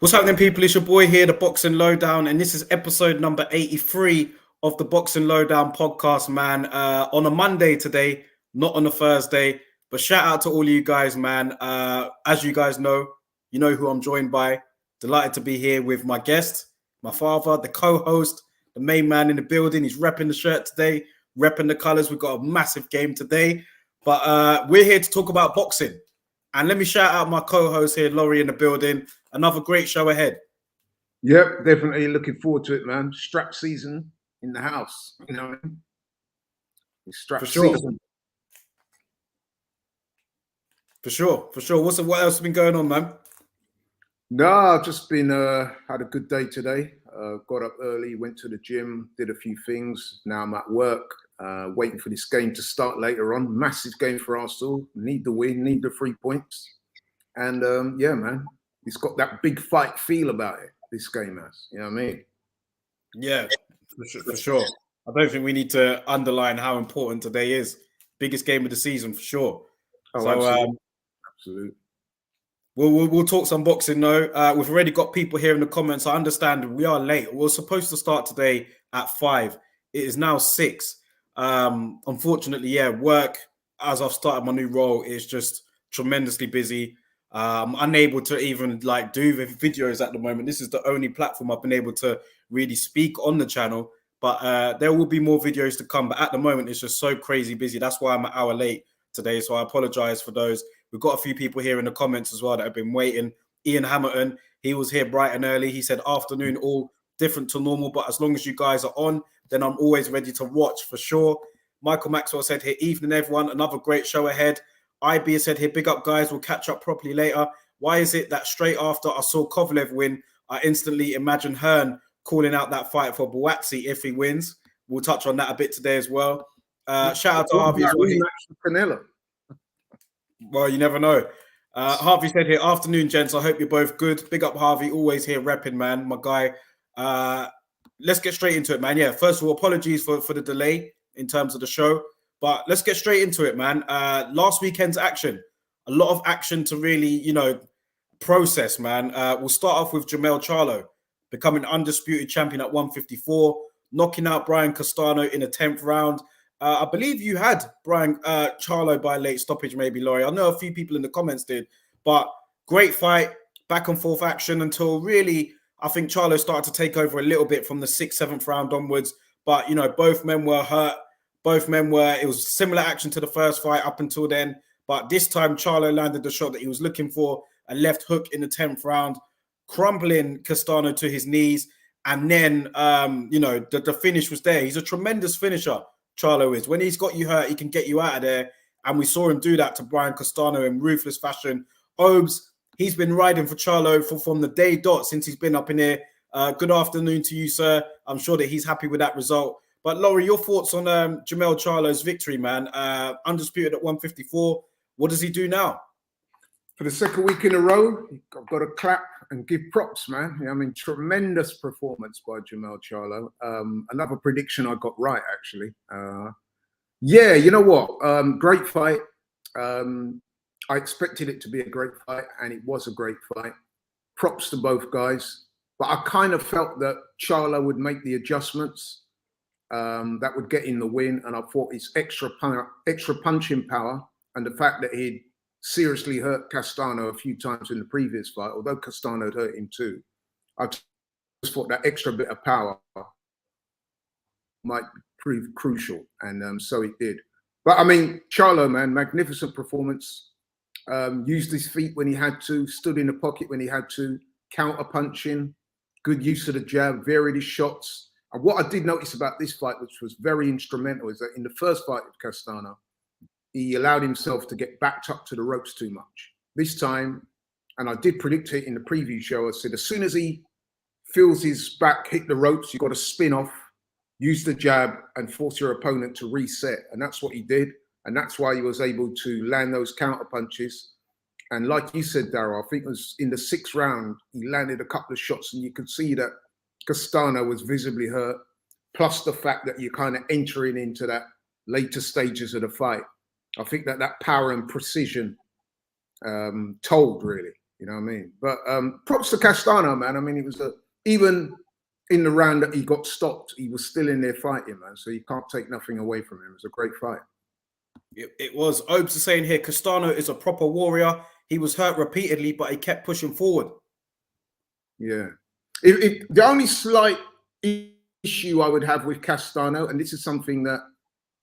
What's happening, people? It's your boy here, the Boxing Lowdown, and this is episode number 83 of the Boxing Lowdown podcast, man. On a Monday today, not on a Thursday, but shout out to all of you guys, man. As you guys know, you know who I'm joined by. Delighted to be here with my guest, my father, the co-host, the main man in the building. He's repping the shirt today, repping the colors. We've got a massive game today, but we're here to talk about boxing. And let me shout out my co-host here, Laurie, in the building. Another great show ahead. Yep, definitely looking forward to it, man. Strap season in the house, you know what I mean? It's strap For sure. season. For sure. What else has been going on, man? No, I've just been had a good day today. Got up early, went to the gym, did a few things. Now I'm at work, waiting for this game to start later on. Massive game for Arsenal. Need the win, need the 3 points. And yeah, man, it's got that big fight feel about it, this game has. You know what I mean? Yeah, for sure. I don't think we need to underline how important today is. Biggest game of the season, for sure. Oh, so, absolutely. We'll talk some boxing though. We've already got people here in the comments. I understand we are late. We're supposed to start today at 5. It is now 6. Unfortunately, yeah, work as I've started my new role is just tremendously busy. I'm unable to even do the videos at the moment. This is the only platform I've been able to really speak on the channel. But there will be more videos to come. But at the moment, it's just so crazy busy. That's why I'm an hour late today. So I apologize for those. We've got a few people here in the comments as well that have been waiting. Ian Hamilton, he was here bright and early. He said afternoon, all different to normal. But as long as you guys are on, then I'm always ready to watch for sure. Michael Maxwell said here, evening, everyone. Another great show ahead. IB said here, big up, guys. We'll catch up properly later. Why is it that straight after I saw Kovalev win, I instantly imagine Hearn calling out that fight for Buatsi if he wins? We'll touch on that a bit today as well. Shout out to Harvey as well. Well, you never know. Harvey said here, afternoon, gents. I hope you're both good. Big up, Harvey. Always here repping, man. My guy. Let's get straight into it, man. Yeah, first of all, apologies for the delay in terms of the show. But let's get straight into it, man. Last weekend's action. A lot of action to really, process, man. We'll start off with Charlo becoming undisputed champion at 154, knocking out Brian Castano in the 10th round. I believe you had Brian Charlo by late stoppage, maybe, Laurie. I know a few people in the comments did, but great fight, back and forth action until really, I think Charlo started to take over a little bit from the 6th, 7th round onwards. But, both men were hurt. It was similar action to the first fight up until then. But this time, Charlo landed the shot that he was looking for, a left hook in the 10th round, crumpling Castano to his knees. And then, the finish was there. He's a tremendous finisher. Charlo is. When he's got you hurt, he can get you out of there. And we saw him do that to Brian Castano in ruthless fashion. Obes, he's been riding for Charlo from the day dot since he's been up in here. Good afternoon to you, sir. I'm sure that he's happy with that result. But Laurie, your thoughts on Charlo's victory, man? Undisputed at 154. What does he do now? For the second week in a row, I've got to clap and give props, man. I mean, tremendous performance by Charlo. Another prediction I got right, actually. Yeah, you know what? Great fight. I expected it to be a great fight, and it was a great fight. Props to both guys. But I kind of felt that Charlo would make the adjustments that would get in the win, and I thought his extra punching power and the fact that he'd seriously hurt Castano a few times in the previous fight, although Castano had hurt him too. I just thought that extra bit of power might prove crucial, and so it did. But I mean, Charlo, man, magnificent performance. Used his feet when he had to, stood in the pocket when he had to, counter punching, good use of the jab, varied his shots. And what I did notice about this fight, which was very instrumental, is that in the first fight with Castano, he allowed himself to get backed up to the ropes too much. This time, and I did predict it in the preview show, I said, as soon as he feels his back hit the ropes, you've got to spin off, use the jab, and force your opponent to reset. And that's what he did. And that's why he was able to land those counter punches. And like you said, Darryl, I think it was in the 6th round, he landed a couple of shots, and you could see that Castano was visibly hurt, plus the fact that you're kind of entering into that later stages of the fight. I think that power and precision told, really. You know what I mean? But props to Castano, man. I mean, it was even in the round that he got stopped, he was still in there fighting, man. So you can't take nothing away from him. It was a great fight. It was. Obes is saying here, Castano is a proper warrior. He was hurt repeatedly, but he kept pushing forward. Yeah. The only slight issue I would have with Castano, and this is something that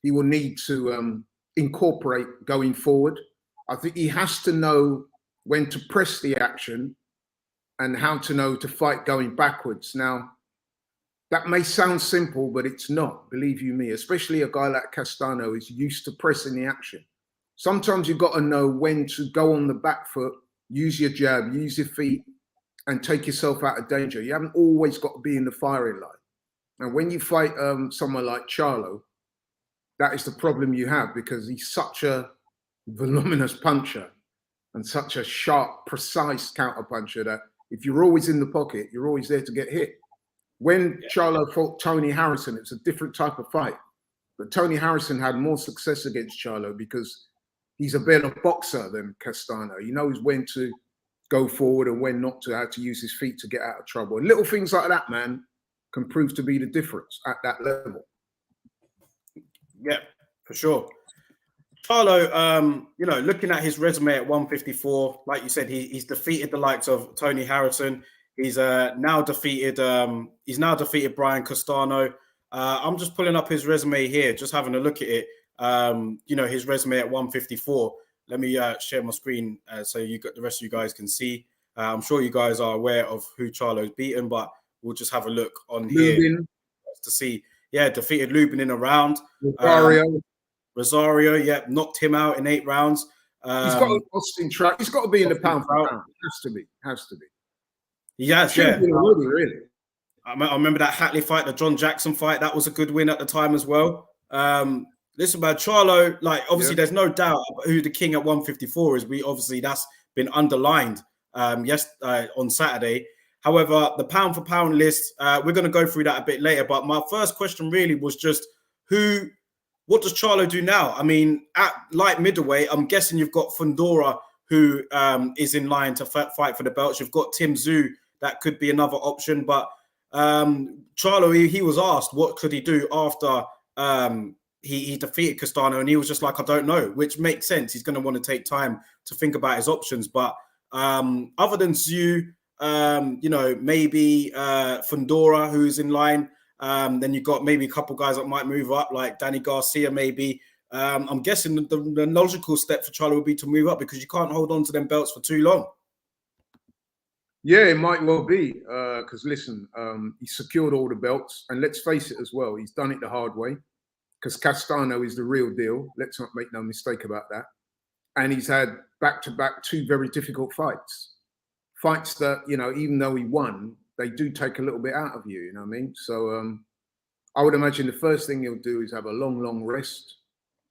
he will need to incorporate going forward, I think he has to know when to press the action and how to know to fight going backwards. Now, that may sound simple, but it's not, believe you me, especially a guy like Castano is used to pressing the action. Sometimes you've got to know when to go on the back foot, use your jab, use your feet, and take yourself out of danger. You haven't always got to be in the firing line. And when you fight someone like Charlo, that is the problem you have, because he's such a voluminous puncher and such a sharp, precise counter puncher that if you're always in the pocket, you're always there to get hit. When Charlo fought Tony Harrison, it's a different type of fight. But Tony Harrison had more success against Charlo because he's a better boxer than Castano. He knows when to go forward and when not to, how to use his feet to get out of trouble. And little things like that, man, can prove to be the difference at that level. Yeah, for sure. Charlo, you know, looking at his resume at 154, like you said, he's defeated the likes of Tony Harrison. He's now defeated Brian Castano. I'm just pulling up his resume here, just having a look at it. You know, his resume at 154. Let me share my screen so the rest of you guys can see. I'm sure you guys are aware of who Charlo's beaten, but we'll just have a look on here to see. Yeah, defeated Lubin in a round. Rosario, yeah, knocked him out in 8 rounds. He's got an Austin track. He's got to be in the pound for pound. Has to be. Yes, yeah. Really. I remember that Hatley fight, the John Jackson fight. That was a good win at the time as well. Listen, about Charlo, like obviously there's no doubt who the king at 154 is. That's been underlined on Saturday. However, the pound for pound list, we're going to go through that a bit later. But my first question really was just what does Charlo do now? I mean, at light middleweight, I'm guessing you've got Fundora, who is in line to fight for the belts. You've got Tim Tszyu, that could be another option. But Charlo, he was asked what could he do after he defeated Castano, and he was just like, I don't know, which makes sense. He's going to want to take time to think about his options. But other than Tszyu, you know, maybe Fundora, who's in line. Then you've got maybe a couple guys that might move up, like Danny Garcia, maybe. I'm guessing the logical step for Charlo would be to move up because you can't hold on to them belts for too long. Yeah, it might well be. Because listen, he secured all the belts. And let's face it as well, he's done it the hard way. Because Castano is the real deal. Let's not make no mistake about that. And he's had back-to-back 2 very difficult fights. Fights that, you know, even though he won, they do take a little bit out of you, you know what I mean? So I would imagine the first thing he'll do is have a long rest,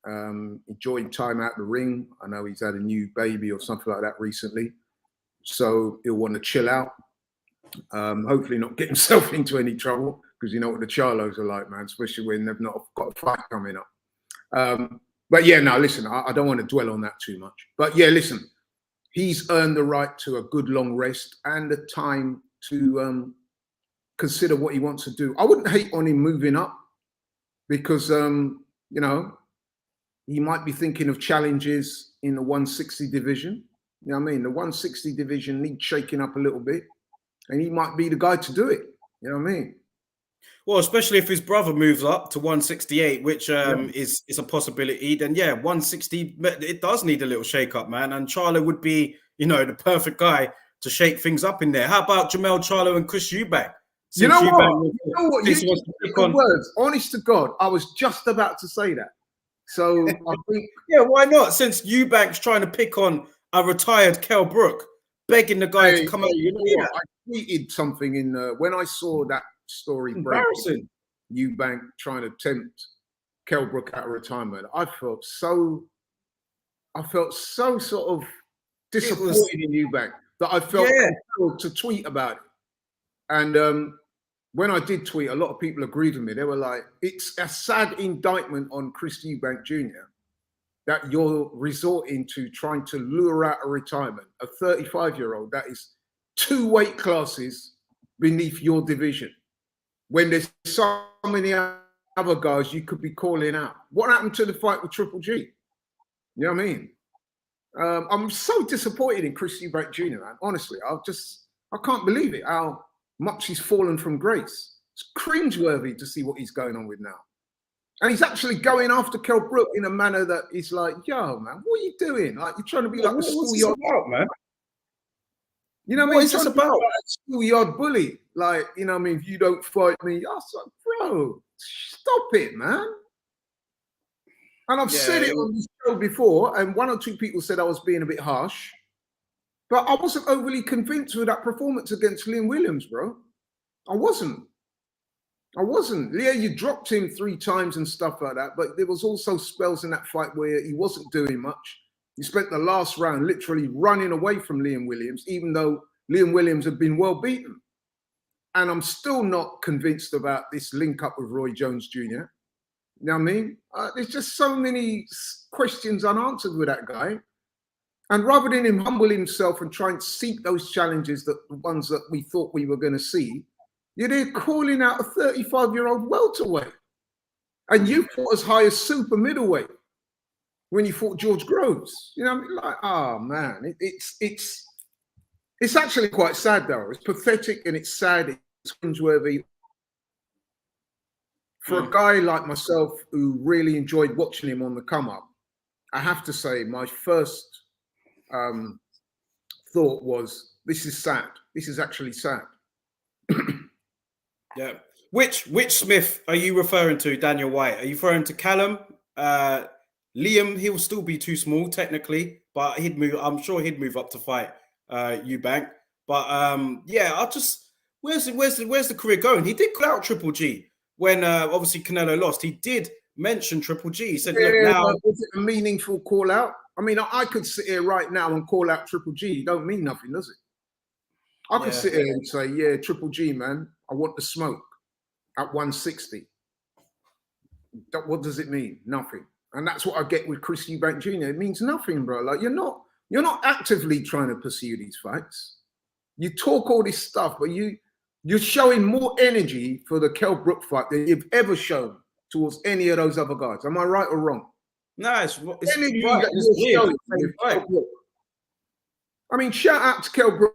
enjoy time out the ring. I know he's had a new baby or something like that recently. So he'll want to chill out, hopefully not get himself into any trouble, because you know what the Charlos are like, man, especially when they've not got a fight coming up. But yeah, no, listen, I don't want to dwell on that too much. But yeah, listen, he's earned the right to a good long rest and the time to consider what he wants to do. I wouldn't hate on him moving up because, you know, he might be thinking of challenges in the 160 division. You know what I mean? The 160 division needs shaking up a little bit, and he might be the guy to do it. You know what I mean? Well, especially if his brother moves up to 168, which is a possibility, then yeah, 160, it does need a little shake-up, man. And Charlo would be, you know, the perfect guy to shake things up in there. How about Jamel Charlo and Chris Eubank? You know what? You took words. Honest to God, I was just about to say that. So I think, yeah, why not? Since Eubank's trying to pick on a retired Kell Brook, begging the guy to come out. You know what? I tweeted something in when I saw that story. Embarrassing. Eubank trying to tempt Kell Brook out of retirement. I felt so sort of disappointed in Eubank that I felt compelled to tweet about it. And when I did tweet, a lot of people agreed with me. They were like, it's a sad indictment on Chris Eubank Jr. that you're resorting to trying to lure out a retirement, a 35-year-old that is 2 weight classes beneath your division, when there's so many other guys you could be calling out. What happened to the fight with Triple G? You know what I mean? I'm so disappointed in Chris Eubank Jr., man. Honestly, I can't believe it, how much he's fallen from grace. It's cringeworthy to see what he's going on with now. And he's actually going after Kell Brook in a manner that is like, yo, man, what are you doing? Like, you're trying to be like a schoolyard, man. You know what I mean? What is this about? Like a schoolyard bully. Like, you know what I mean? If you don't fight me, I was like, bro, stop it, man. And I've said it on this show before, and 1 or 2 people said I was being a bit harsh. But I wasn't overly convinced with that performance against Liam Williams, bro. I wasn't. Yeah, you dropped him 3 times and stuff like that, but there was also spells in that fight where he wasn't doing much. He spent the last round literally running away from Liam Williams, even though Liam Williams had been well beaten. And I'm still not convinced about this link up with Roy Jones Jr. You know what I mean? There's just so many questions unanswered with that guy. And rather than him humble himself and try and seek those challenges, the ones that we thought we were going to see, you're there calling out a 35-year-old welterweight. And you fought as high as super middleweight when you fought George Groves. You know what I mean? Like, oh, man, it's actually quite sad, though. It's pathetic and it's sad. It's cringeworthy. For a guy like myself who really enjoyed watching him on the come up, I have to say my first thought was, this is sad. This is actually sad. Yeah. Which Smith are you referring to, Daniel White? Are you referring to Callum? Liam, he'll still be too small technically, but I'm sure he'd move up to fight Eubank. But yeah, where's the career going? He did call out Triple G when obviously Canelo lost. He did mention Triple G. He said, look, now was it a meaningful call out? I mean, I could sit here right now and call out Triple G. It don't mean nothing, does it? I could sit here and say, yeah, Triple G, man, I want the smoke at 160. What does it mean? Nothing. And that's what I get with Chris Eubank Jr. It means nothing, bro. Like, you're not actively trying to pursue these fights. You talk all this stuff, but you're showing more energy for the Kell Brook fight than you've ever shown towards any of those other guys. Am I right or wrong? No, it's energy right. that you're showing with Kell Brook. I mean, shout out to Kell Brook.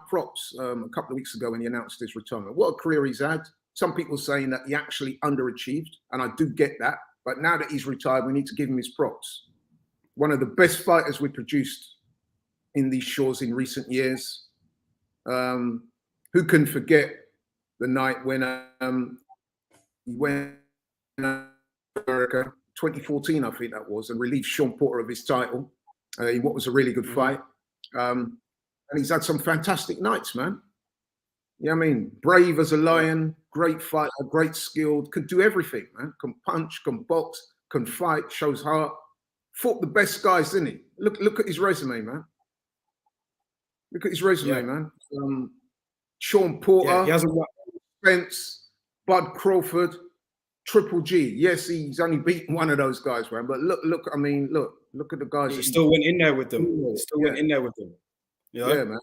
Props a couple of weeks ago when he announced his retirement. What a career he's had. Some people saying that he actually underachieved, and I do get that. But now that he's retired, we need to give him his props. One of the best fighters we produced in these shores in recent years. Who can forget the night when he went to America, 2014, I think that was, and relieved Sean Porter of his title in what was a really good fight. And he's had some fantastic nights, man. You know what I mean? Brave as a lion, great fighter, great skilled, could do everything, man. Can punch, can box, can fight, shows heart. Fought the best guys, didn't he? Look at his resume, man. Look at his resume, man. Sean Porter, he hasn't won. Spence, Bud Crawford, Triple G. Yes, he's only beaten one of those guys, man. But look at the guys. He still went in there with them. Went in there with them. You know? Yeah, man.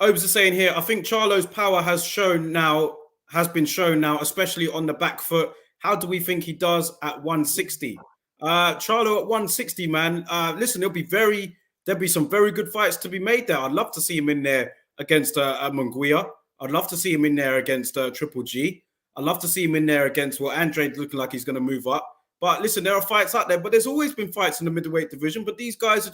Obes is saying here, I think Charlo's power has been shown now, especially on the back foot. How do we think he does at 160? Charlo at 160, man. Listen, there'll be some very good fights to be made there. I'd love to see him in there against Munguia. I'd love to see him in there against Triple G. I'd love to see him in there against Andre looking like he's going to move up. But listen, there are fights out there, but there's always been fights in the middleweight division. But these guys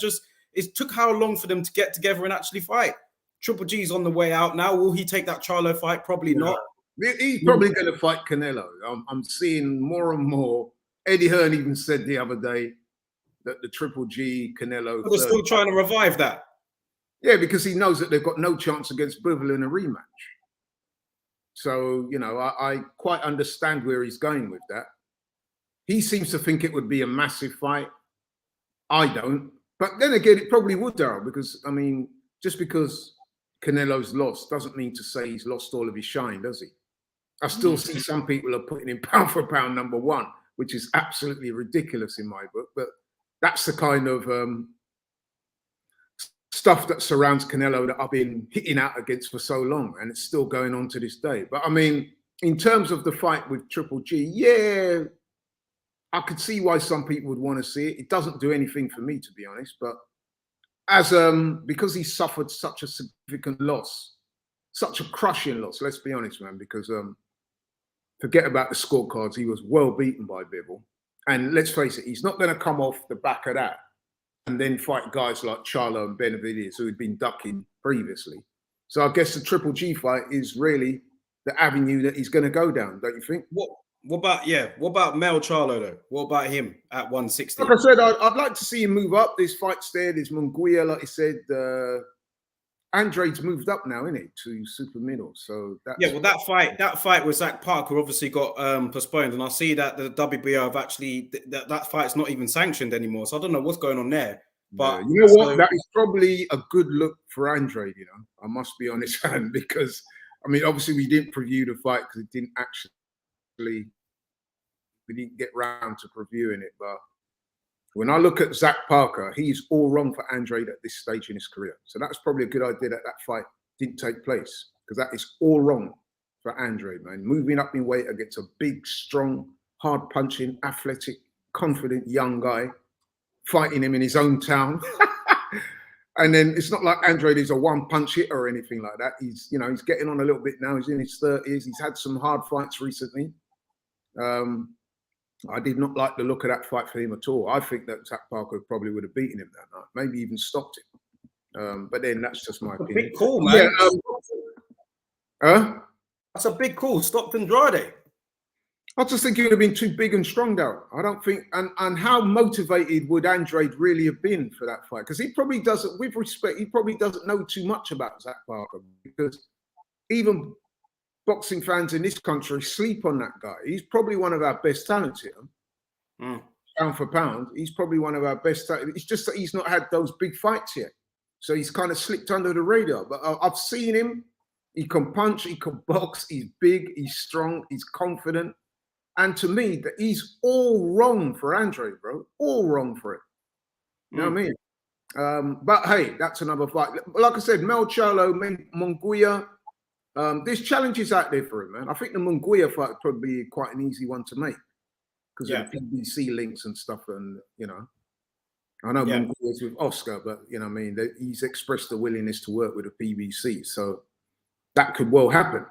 it took how long for them to get together and actually fight? Triple G's on the way out now. Will he take that Charlo fight? Probably not. He's probably going to fight Canelo. I'm seeing more and more. Eddie Hearn even said the other day that the Triple G Canelo. They're still trying to revive that. Yeah, because he knows that they've got no chance against Bivol in a rematch. So, you know, I quite understand where he's going with that. He seems to think it would be a massive fight. I don't. But then again, it probably would, Daryl, because, I mean, just because Canelo's lost doesn't mean to say he's lost all of his shine, does he? I still see some people are putting him pound for pound #1, which is absolutely ridiculous in my book. But that's the kind of stuff that surrounds Canelo that I've been hitting out against for so long, and it's still going on to this day. But I mean, in terms of the fight with Triple G, yeah, I could see why some people would want to see it. It doesn't do anything for me, to be honest. But as because he suffered such a significant loss, such a crushing loss, let's be honest, man, because forget about the scorecards, he was well beaten by Bivol. And let's face it, he's not going to come off the back of that and then fight guys like Charlo and Benavidez, who had been ducking previously. So I guess the Triple G fight is really the avenue that he's going to go down, don't you think? What about Mel Charlo though? What about him at 160? Like I said, I'd like to see him move up. There's fights there. There's Munguia, like I said. Andrade's moved up now, isn't it, to super middle? So that's... yeah, well, that fight with Zach Parker obviously got postponed, and I see that the WBO have actually that fight's not even sanctioned anymore. So I don't know what's going on there. But yeah, you know what? That is probably a good look for Andrade. You know, I must be honest, man, because I mean, obviously we didn't preview the fight because it didn't actually. We didn't get round to previewing it, but when I look at Zach Parker, he's all wrong for Andrade at this stage in his career. So that's probably a good idea that that fight didn't take place, because that is all wrong for Andrade, man. Moving up in weight against a big, strong, hard-punching, athletic, confident young guy, fighting him in his own town. And then it's not like Andrade is a one-punch hitter or anything like that. He's, you know, he's getting on a little bit now. He's in his 30s. He's had some hard fights recently. I did not like the look of that fight for him at all. I think that Zach Parker probably would have beaten him that night, maybe even stopped him. But then that's just my opinion. Big call, man. Yeah, that's a big call. Stopped Andrade. I just think he would have been too big and strong, Darryl. I don't think, and how motivated would Andrade really have been for that fight? Because he probably doesn't, with respect, he probably doesn't know too much about Zach Parker, because even boxing fans in this country sleep on that guy. He's probably one of our best talents here. Pound for pound, he's probably one of our best talents. It's just that he's not had those big fights yet. So he's kind of slipped under the radar. But I've seen him. He can punch, he can box, he's big, he's strong, he's confident. And to me, he's all wrong for Andrade, bro. All wrong for it. You know what I mean? But hey, that's another fight. Like I said, Mel Charlo, Munguia, there's challenges out there for him, man. I think the Munguia fight would probably be quite an easy one to make because of the PBC links and stuff. And, you know, I know Munguia's with Oscar, but, you know what I mean? He's expressed a willingness to work with the PBC. So that could well happen.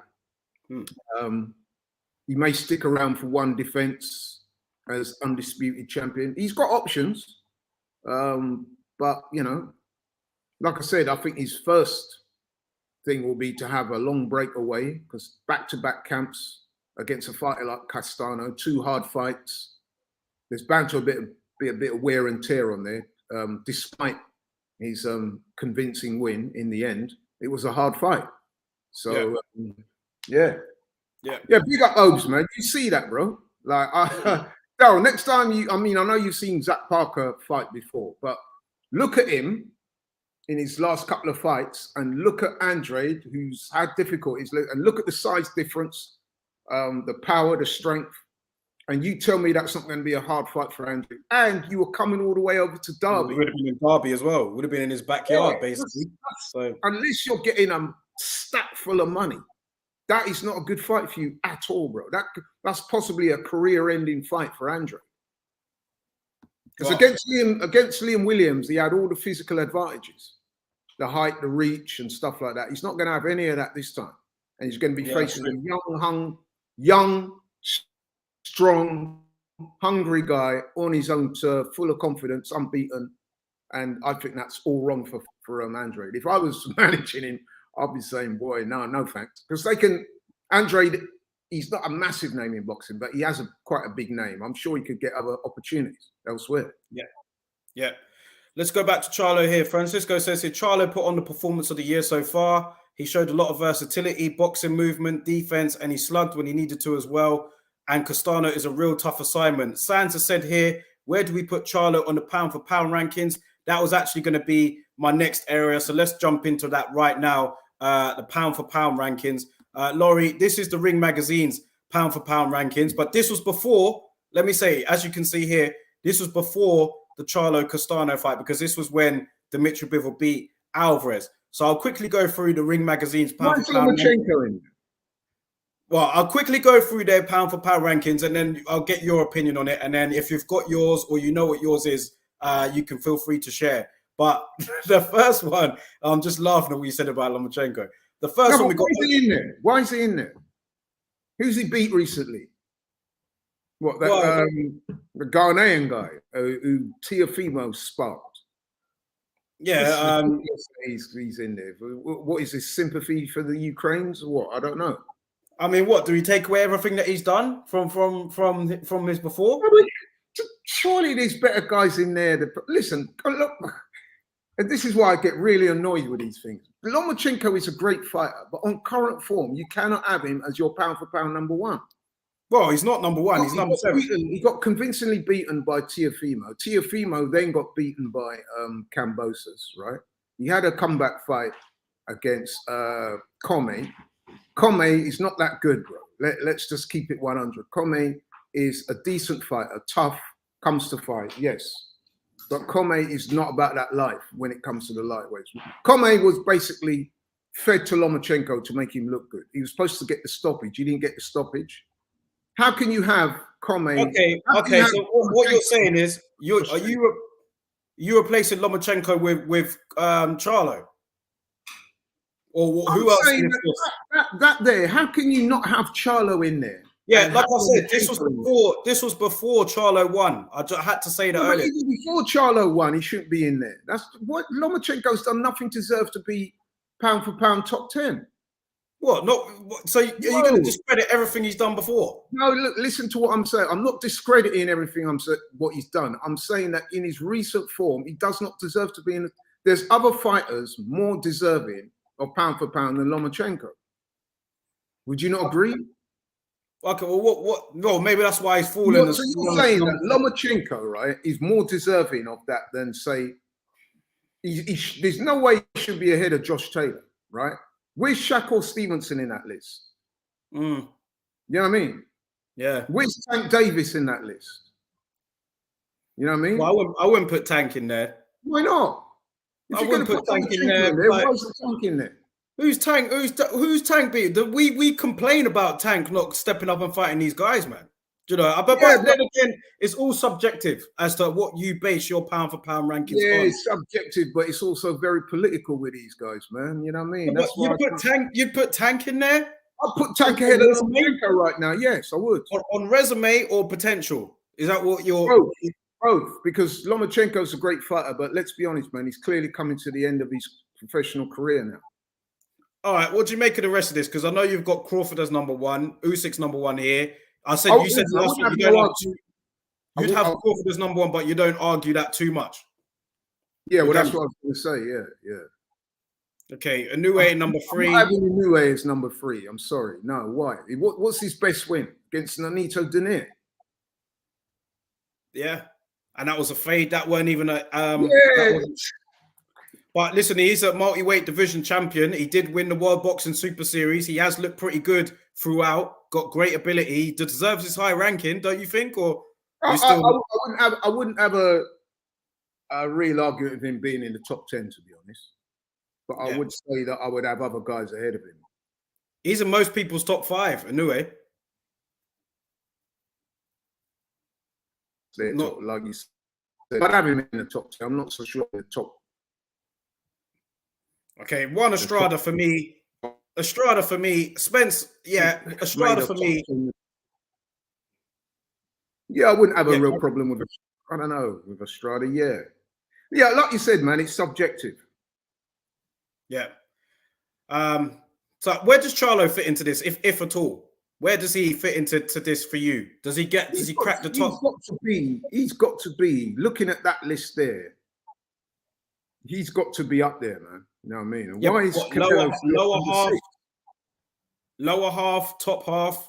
He may stick around for one defense as undisputed champion. He's got options. But, you know, like I said, I think his first thing will be to have a long break away, because back-to-back camps against a fighter like Castano, 2 hard fights. There's bound to be a bit of wear and tear on there. Despite his convincing win in the end, it was a hard fight. So, yeah, big up Obes, man. You see that, bro? Like, Darryl, next time I know you've seen Zach Parker fight before, but look at him in his last couple of fights and look at Andrade, who's had difficulties, and look at the size difference, the power, the strength, and you tell me that's not going to be a hard fight for Andrade. And you were coming all the way over to Derby. Would have been in Derby as well. Would have been in his backyard, basically. So unless you're getting a stack full of money, that is not a good fight for you at all, bro. That's possibly a career-ending fight for Andrade. Because against Liam Williams, he had all the physical advantages, the height, the reach, and stuff like that. He's not going to have any of that this time, and he's going to be facing a young, strong, hungry guy on his own turf, full of confidence, unbeaten. And I think that's all wrong for Andrade. If I was managing him, I'd be saying, boy, no thanks. Because Andrade, he's not a massive name in boxing, but he has quite a big name. I'm sure he could get other opportunities elsewhere. Yeah. Let's go back to Charlo here. Francisco says here, Charlo put on the performance of the year so far. He showed a lot of versatility, boxing movement, defense, and he slugged when he needed to as well. And Castano is a real tough assignment. Sansa said here, where do we put Charlo on the pound-for-pound rankings? That was actually going to be my next area. So let's jump into that right now, the pound-for-pound rankings. Laurie, this is the Ring Magazine's pound for pound rankings, but this was before, let me say, as you can see here, this was before the Charlo Castano fight, because this was when Dimitri Bivol beat Alvarez. So I'll quickly go through the Ring Magazine's pound for pound rankings. Well, I'll quickly go through their pound for pound rankings, and then I'll get your opinion on it. And then if you've got yours or you know what yours is, you can feel free to share. But the first one, I'm just laughing at what you said about Lomachenko. The first one we got. Why is he in there? Why is he in there? Who's he beat recently? What, that the Ghanaian guy who Teofimo sparked? Yeah, he's in there. What is this, sympathy for the Ukrainians or what? I don't know. I mean, what, do we take away everything that he's done from his before? I mean, surely there's better guys in there. Listen, look, and this is why I get really annoyed with these things. Lomachenko is a great fighter, but on current form, you cannot have him as your pound for pound number one. Well, he's not number one. He's number 7. He got convincingly beaten by Teofimo. Teofimo then got beaten by Kambosos, right? He had a comeback fight against Come. Come is not that good, bro. Let's just keep it 100. Come is a decent fighter, tough, comes to fight, yes. But Come is not about that life when it comes to the lightweights. Come was basically fed to Lomachenko to make him look good. He was supposed to get the stoppage. He didn't get the stoppage. How can you have Come? Okay. So what you're saying is you replacing Lomachenko with Charlo, or who else? That there. How can you not have Charlo in there? Yeah, like I said, this was before Charlo won. I had to say that earlier. Even before Charlo won, he shouldn't be in there. That's what Lomachenko's done. Nothing to deserve to be pound for pound top 10. What? Not so? Are you going to discredit everything he's done before? No, look, listen to what I'm saying. I'm not discrediting everything what he's done. I'm saying that in his recent form, he does not deserve to be in. There's other fighters more deserving of pound for pound than Lomachenko. Would you not agree? Okay, well, what? No, maybe that's why he's fallen. So you're saying that Lomachenko, right, is more deserving of that than, say, there's no way he should be ahead of Josh Taylor, right? Where's Shakur Stevenson in that list? You know what I mean? Yeah. Where's Tank Davis in that list? You know what I mean? Well, I wouldn't put Tank in there. Why not? If I you're going to put Tank in there, why is the Tank in there? Who's Tank beating? We complain about Tank not stepping up and fighting these guys, man. Do you know? But then again, it's all subjective as to what you base your pound for pound rankings on. Yeah, it's subjective, but it's also very political with these guys, man. You know what I mean? That's why you put Tank in there? I'll put Tank ahead of Lomachenko right now. Yes, I would. On resume or potential? Is that what you're... Both, because Lomachenko's a great fighter, but let's be honest, man, he's clearly coming to the end of his professional career now. All right, what do you make of the rest of this? Because I know you've got Crawford as number 1, Usyk's number 1 here. You said last week you'd have Crawford as number 1, but you don't argue that too much. Yeah, well, that's what I was going to say. Yeah. Okay, Inoue number 3. I'm not having Inoue as number 3. I'm sorry. No, why? What's his best win? Against Nonito Donaire. Yeah, and that was a fade. That weren't even a yeah. But listen, he is a multi-weight division champion. He did win the World Boxing Super Series. He has looked pretty good throughout. Got great ability. He deserves his high ranking, don't you think? Or I wouldn't have a real argument with him being in the top 10, to be honest. But I would say that I would have other guys ahead of him. He's in most people's top 5, Inoue. Not like you said. I'd have him in the top 10. I'm not so sure in the top. Okay, one Estrada for me. Estrada for me. Spence, Estrada for me. Yeah, I wouldn't have a real problem with I don't know, with Estrada, Yeah, like you said, man, it's subjective. Yeah. So where does Charlo fit into this, if at all? Where does he fit into this for you? Does he crack the top? He's got to be looking at that list there. He's got to be up there, man. You know what I mean? And why is lower half, top half?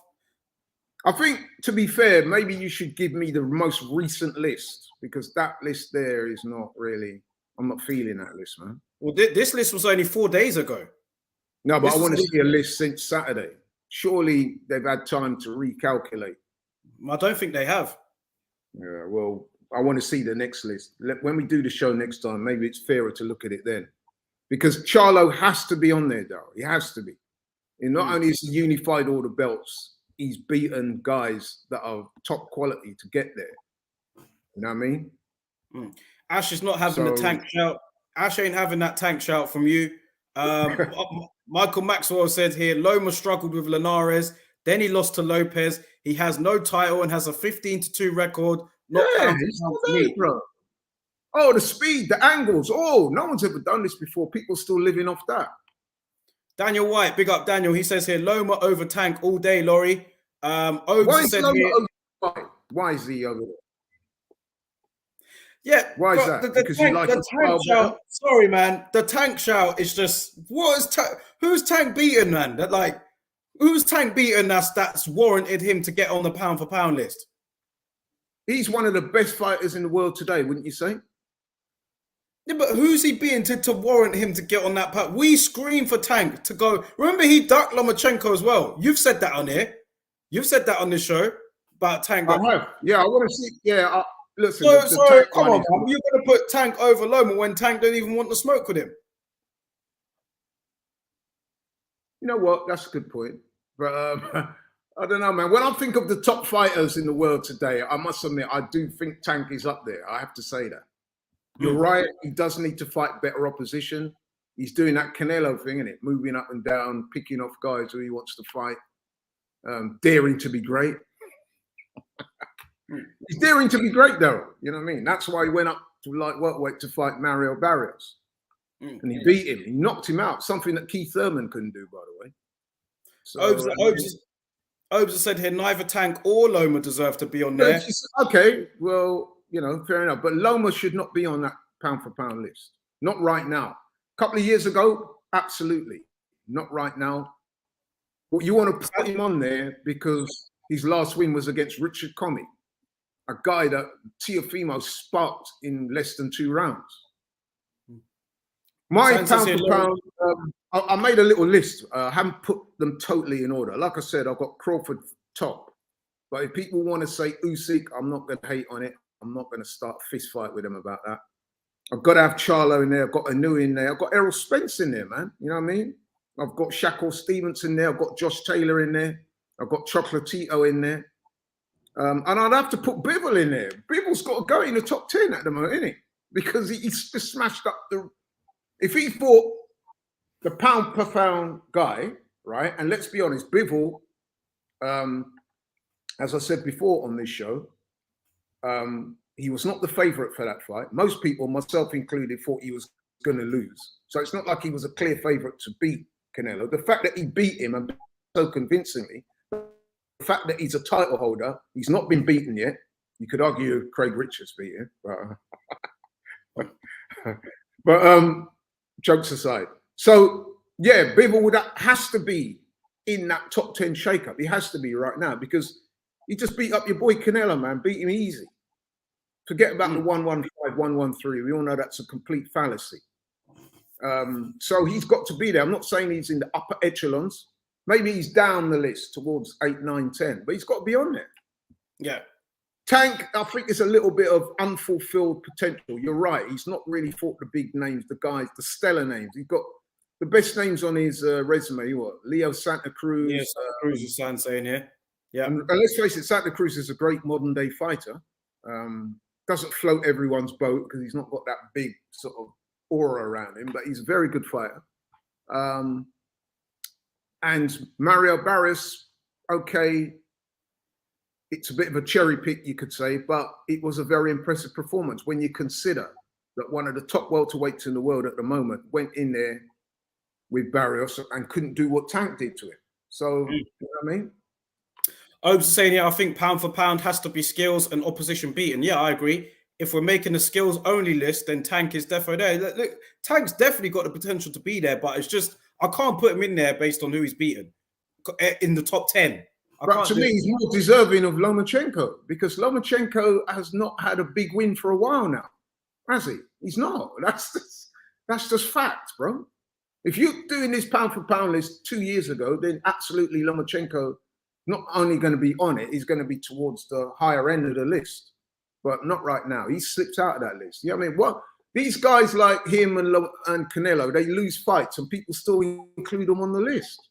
I think, to be fair, maybe you should give me the most recent list, because that list there is not really. I'm not feeling that list, man. Well, this list was only 4 days ago. No, but I want to see a list since Saturday. Surely they've had time to recalculate. I don't think they have. Yeah, well, I want to see the next list. When we do the show next time, maybe it's fairer to look at it then. Because Charlo has to be on there, though. He has to be. And not only has he unified all the belts, he's beaten guys that are top quality to get there. You know what I mean? Ash is not having the tank shout. Ash ain't having that tank shout from you. Michael Maxwell said here, Loma struggled with Linares. Then he lost to Lopez. He has no title and has a 15-2 record. He's not there, bro. Oh, the speed, the angles. Oh, no one's ever done this before. People still living off that. Daniel White, big up Daniel. He says here, Loma over Tank all day, Laurie. Why is Loma over? Why is he over there? Yeah. Why is that? Because tank, you like the tank shout. Sorry, man. The tank shout is just who's Tank beaten, man? Who's Tank beaten that's warranted him to get on the pound for pound list? He's one of the best fighters in the world today, wouldn't you say? Yeah, but who's he beating to warrant him to get on that pound? We scream for Tank to go. Remember, he ducked Lomachenko as well. You've said that on here. You've said that on this show about Tank. I have. Yeah, I want to see. Yeah, listen. So come on, man. You're going to put Tank over Loma when Tank don't even want to smoke with him. You know what? That's a good point. But I don't know, man. When I think of the top fighters in the world today, I must admit, I do think Tank is up there. I have to say that. You're right. He does need to fight better opposition. He's doing that Canelo thing, isn't it? Moving up and down, picking off guys who he wants to fight, daring to be great. He's daring to be great, though. You know what I mean? That's why he went up to light welterweight to fight Mario Barrios. And he beat him. He knocked him out, something that Keith Thurman couldn't do, by the way. So, Obes has said here, neither Tank or Loma deserve to be on there. Okay, well, you know, fair enough. But Loma should not be on that pound for pound list. Not right now. A couple of years ago, absolutely. Not right now. Well, you want to put him on there because his last win was against Richard Comey, a guy that Teofimo sparked in less than 2 rounds. My pound for pound, I made a little list. I haven't put them totally in order. Like I said, I've got Crawford top. But if people want to say Usyk, I'm not going to hate on it. I'm not going to start a fist fight with them about that. I've got to have Charlo in there. I've got Anu in there. I've got Errol Spence in there, man. You know what I mean? I've got Shakur Stevens in there. I've got Josh Taylor in there. I've got Chocolatito in there. And I'd have to put Bivol in there. Bivol's got to go in the top 10 at the moment, isn't he? Because he's just smashed up the... If he fought the pound per pound guy, right? And let's be honest, Bivol, as I said before on this show, he was not the favorite for that fight. Most people, myself included, thought he was going to lose. So it's not like he was a clear favorite to beat Canelo. The fact that he beat him and so convincingly, the fact that he's a title holder, he's not been beaten yet. You could argue Craig Richards beat him, but jokes aside. So yeah, Bivol has to be in that top 10 shakeup. He has to be right now because he just beat up your boy Canelo, man. Beat him easy. Forget about the 115, 113. We all know that's a complete fallacy. So he's got to be there. I'm not saying he's in the upper echelons. Maybe he's down the list towards 8, 9, 10, but he's got to be on there. Yeah. Tank, I think, is a little bit of unfulfilled potential. You're right. He's not really fought the big names, the guys, the stellar names. He's got the best names on his resume. What? Leo Santa Cruz. Yeah, Santa Cruz is saying here. Yeah. And let's face it, Santa Cruz is a great modern day fighter. Doesn't float everyone's boat because he's not got that big sort of aura around him, but he's a very good fighter. And Mario Barrios, okay, it's a bit of a cherry pick, you could say, but it was a very impressive performance when you consider that one of the top welterweights in the world at the moment went in there with Barrios and couldn't do what Tank did to him. So, you know what I mean? Obes is saying here, I think pound for pound has to be skills and opposition beaten. Yeah, I agree. If we're making a skills only list, then Tank is definitely there. Look, Tank's definitely got the potential to be there, but it's just, I can't put him in there based on who he's beaten in the top 10. But to me, he's more deserving of Lomachenko because Lomachenko has not had a big win for a while now, has he? He's not. That's just fact, bro. If you're doing this pound for pound list 2 years ago, then absolutely Lomachenko not only going to be on it, he's going to be towards the higher end of the list, but not right now. He slips out of that list. You know what I mean? What these guys like him and Canelo, they lose fights and people still include them on the list.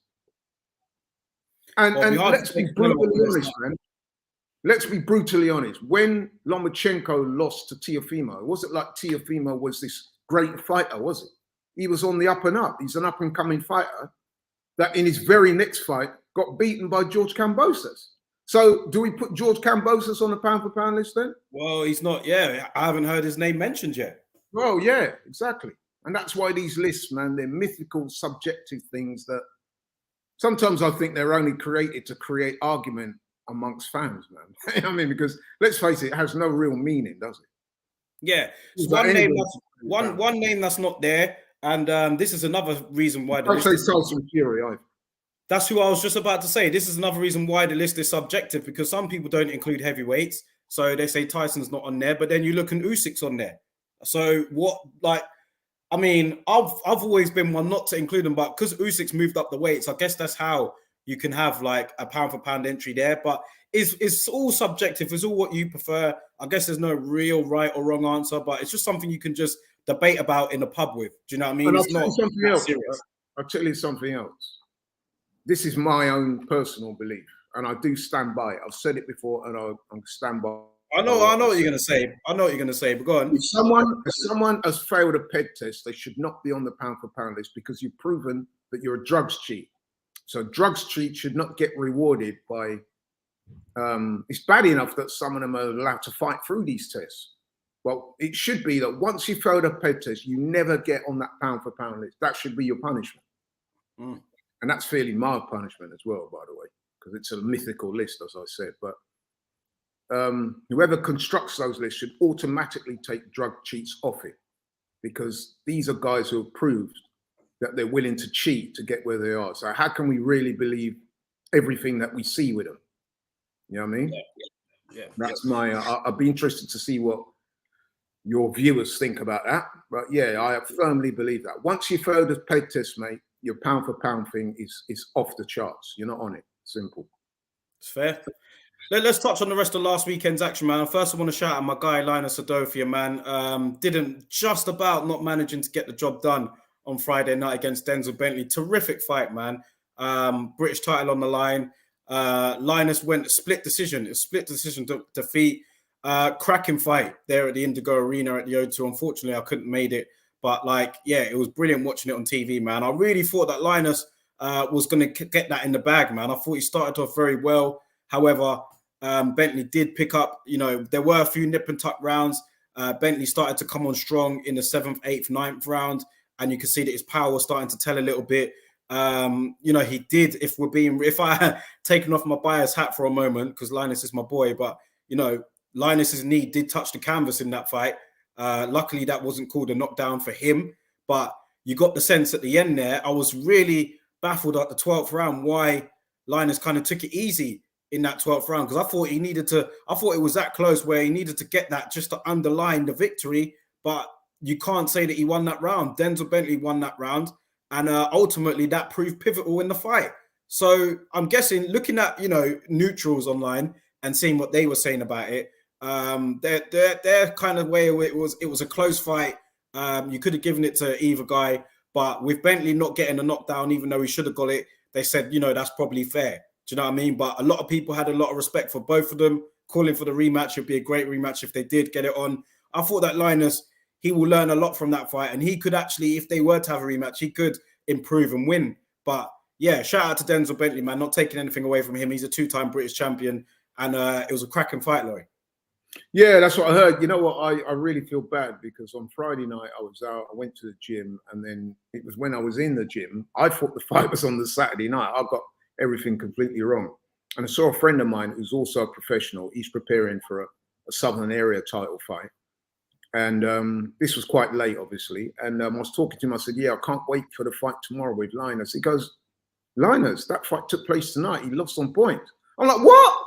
And let's be brutally honest, man. Let's be brutally honest. When Lomachenko lost to Teofimo, it wasn't like Teofimo was this great fighter, was it? He was on the up and up. He's an up and coming fighter that in his very next fight got beaten by George Kambosos. So do we put George Kambosos on the pound for pound list then? Well, he's not. Yeah, I haven't heard his name mentioned yet. Well, yeah, exactly. And that's why these lists, man, they're mythical, subjective things that sometimes I think they're only created to create argument amongst fans, man. You know what I mean? Because let's face it, it has no real meaning, does it? Yeah. So one name that's not there. And this is another reason why the list is Fury. That's who I was just about to say. This is another reason why the list is subjective, because some people don't include heavyweights. So they say Tyson's not on there, but then you look and Usyk's on there. So what, like, I mean, I've always been one not to include them, but because Usyk's moved up the weights, I guess that's how you can have like a pound for pound entry there. But it's all subjective. It's all what you prefer. I guess there's no real right or wrong answer, but it's just something you can just debate about in a pub with. Do you know what I mean? And I'll tell you something else. I'll tell you something else. This is my own personal belief, and I do stand by it. I've said it before, and I'll stand by. I know what you're going to say. I know what you're going to say, but go on. If someone has failed a peg test, they should not be on the pound for pound list because you've proven that you're a drugs cheat. So drugs cheat should not get rewarded by. It's bad enough that some of them are allowed to fight through these tests. Well, it should be that once you failed a peg test, you never get on that pound for pound list. That should be your punishment. Mm. And that's fairly mild punishment as well, by the way, because it's a mythical list, as I said. But whoever constructs those lists should automatically take drug cheats off it, because these are guys who have proved that they're willing to cheat to get where they are. So how can we really believe everything that we see with them? You know what I mean? Yeah. That's my. I'd be interested to see what your viewers think about that. But yeah, I firmly believe that once you fail the peg test, mate, your pound for pound thing is off the charts. You're not on it. Simple. It's fair. Let's touch on the rest of last weekend's action, man. First, I want to shout out my guy, Linus Adofia, man. Didn't just about not managing to get the job done on Friday night against Denzel Bentley. Terrific fight, man. British title on the line. Linus went a split decision defeat. Cracking fight there at the Indigo Arena at the O2. Unfortunately, I couldn't make it. But, like, yeah, it was brilliant watching it on TV, man. I really thought that Linus was going to get that in the bag, man. I thought he started off very well. However, Bentley did pick up, there were a few nip and tuck rounds. Bentley started to come on strong in the 7th, 8th, 9th round. And you can see that his power was starting to tell a little bit. He did, if I had taken off my bias hat for a moment, because Linus is my boy, but, Linus's knee did touch the canvas in that fight. Luckily, that wasn't called a knockdown for him. But you got the sense at the end there, I was really baffled at the 12th round why Linus kind of took it easy in that 12th round, because I thought it was that close where he needed to get that just to underline the victory. But you can't say that he won that round. Denzel Bentley won that round. And ultimately, that proved pivotal in the fight. So I'm guessing, looking at, neutrals online and seeing what they were saying about it, their kind of way it was a close fight. You could have given it to either guy, but with Bentley not getting a knockdown, even though he should have got it, they said, that's probably fair. Do you know what I mean? But a lot of people had a lot of respect for both of them, calling for the rematch. It'd be a great rematch if they did get it on. I thought that Linus, he will learn a lot from that fight, and he could actually, if they were to have a rematch, he could improve and win. But yeah, shout out to Denzel Bentley, man, not taking anything away from him. He's a 2-time British champion, and it was a cracking fight, Laurie. Yeah, that's what I heard. You know what? I really feel bad because on Friday night I was out, I went to the gym, and then it was when I was in the gym, I thought the fight was on the Saturday night. I got everything completely wrong. And I saw a friend of mine who's also a professional. He's preparing for a Southern Area title fight. And this was quite late, obviously. And I was talking to him. I said, yeah, I can't wait for the fight tomorrow with Linus. He goes, Linus, that fight took place tonight. He lost on point. I'm like, what?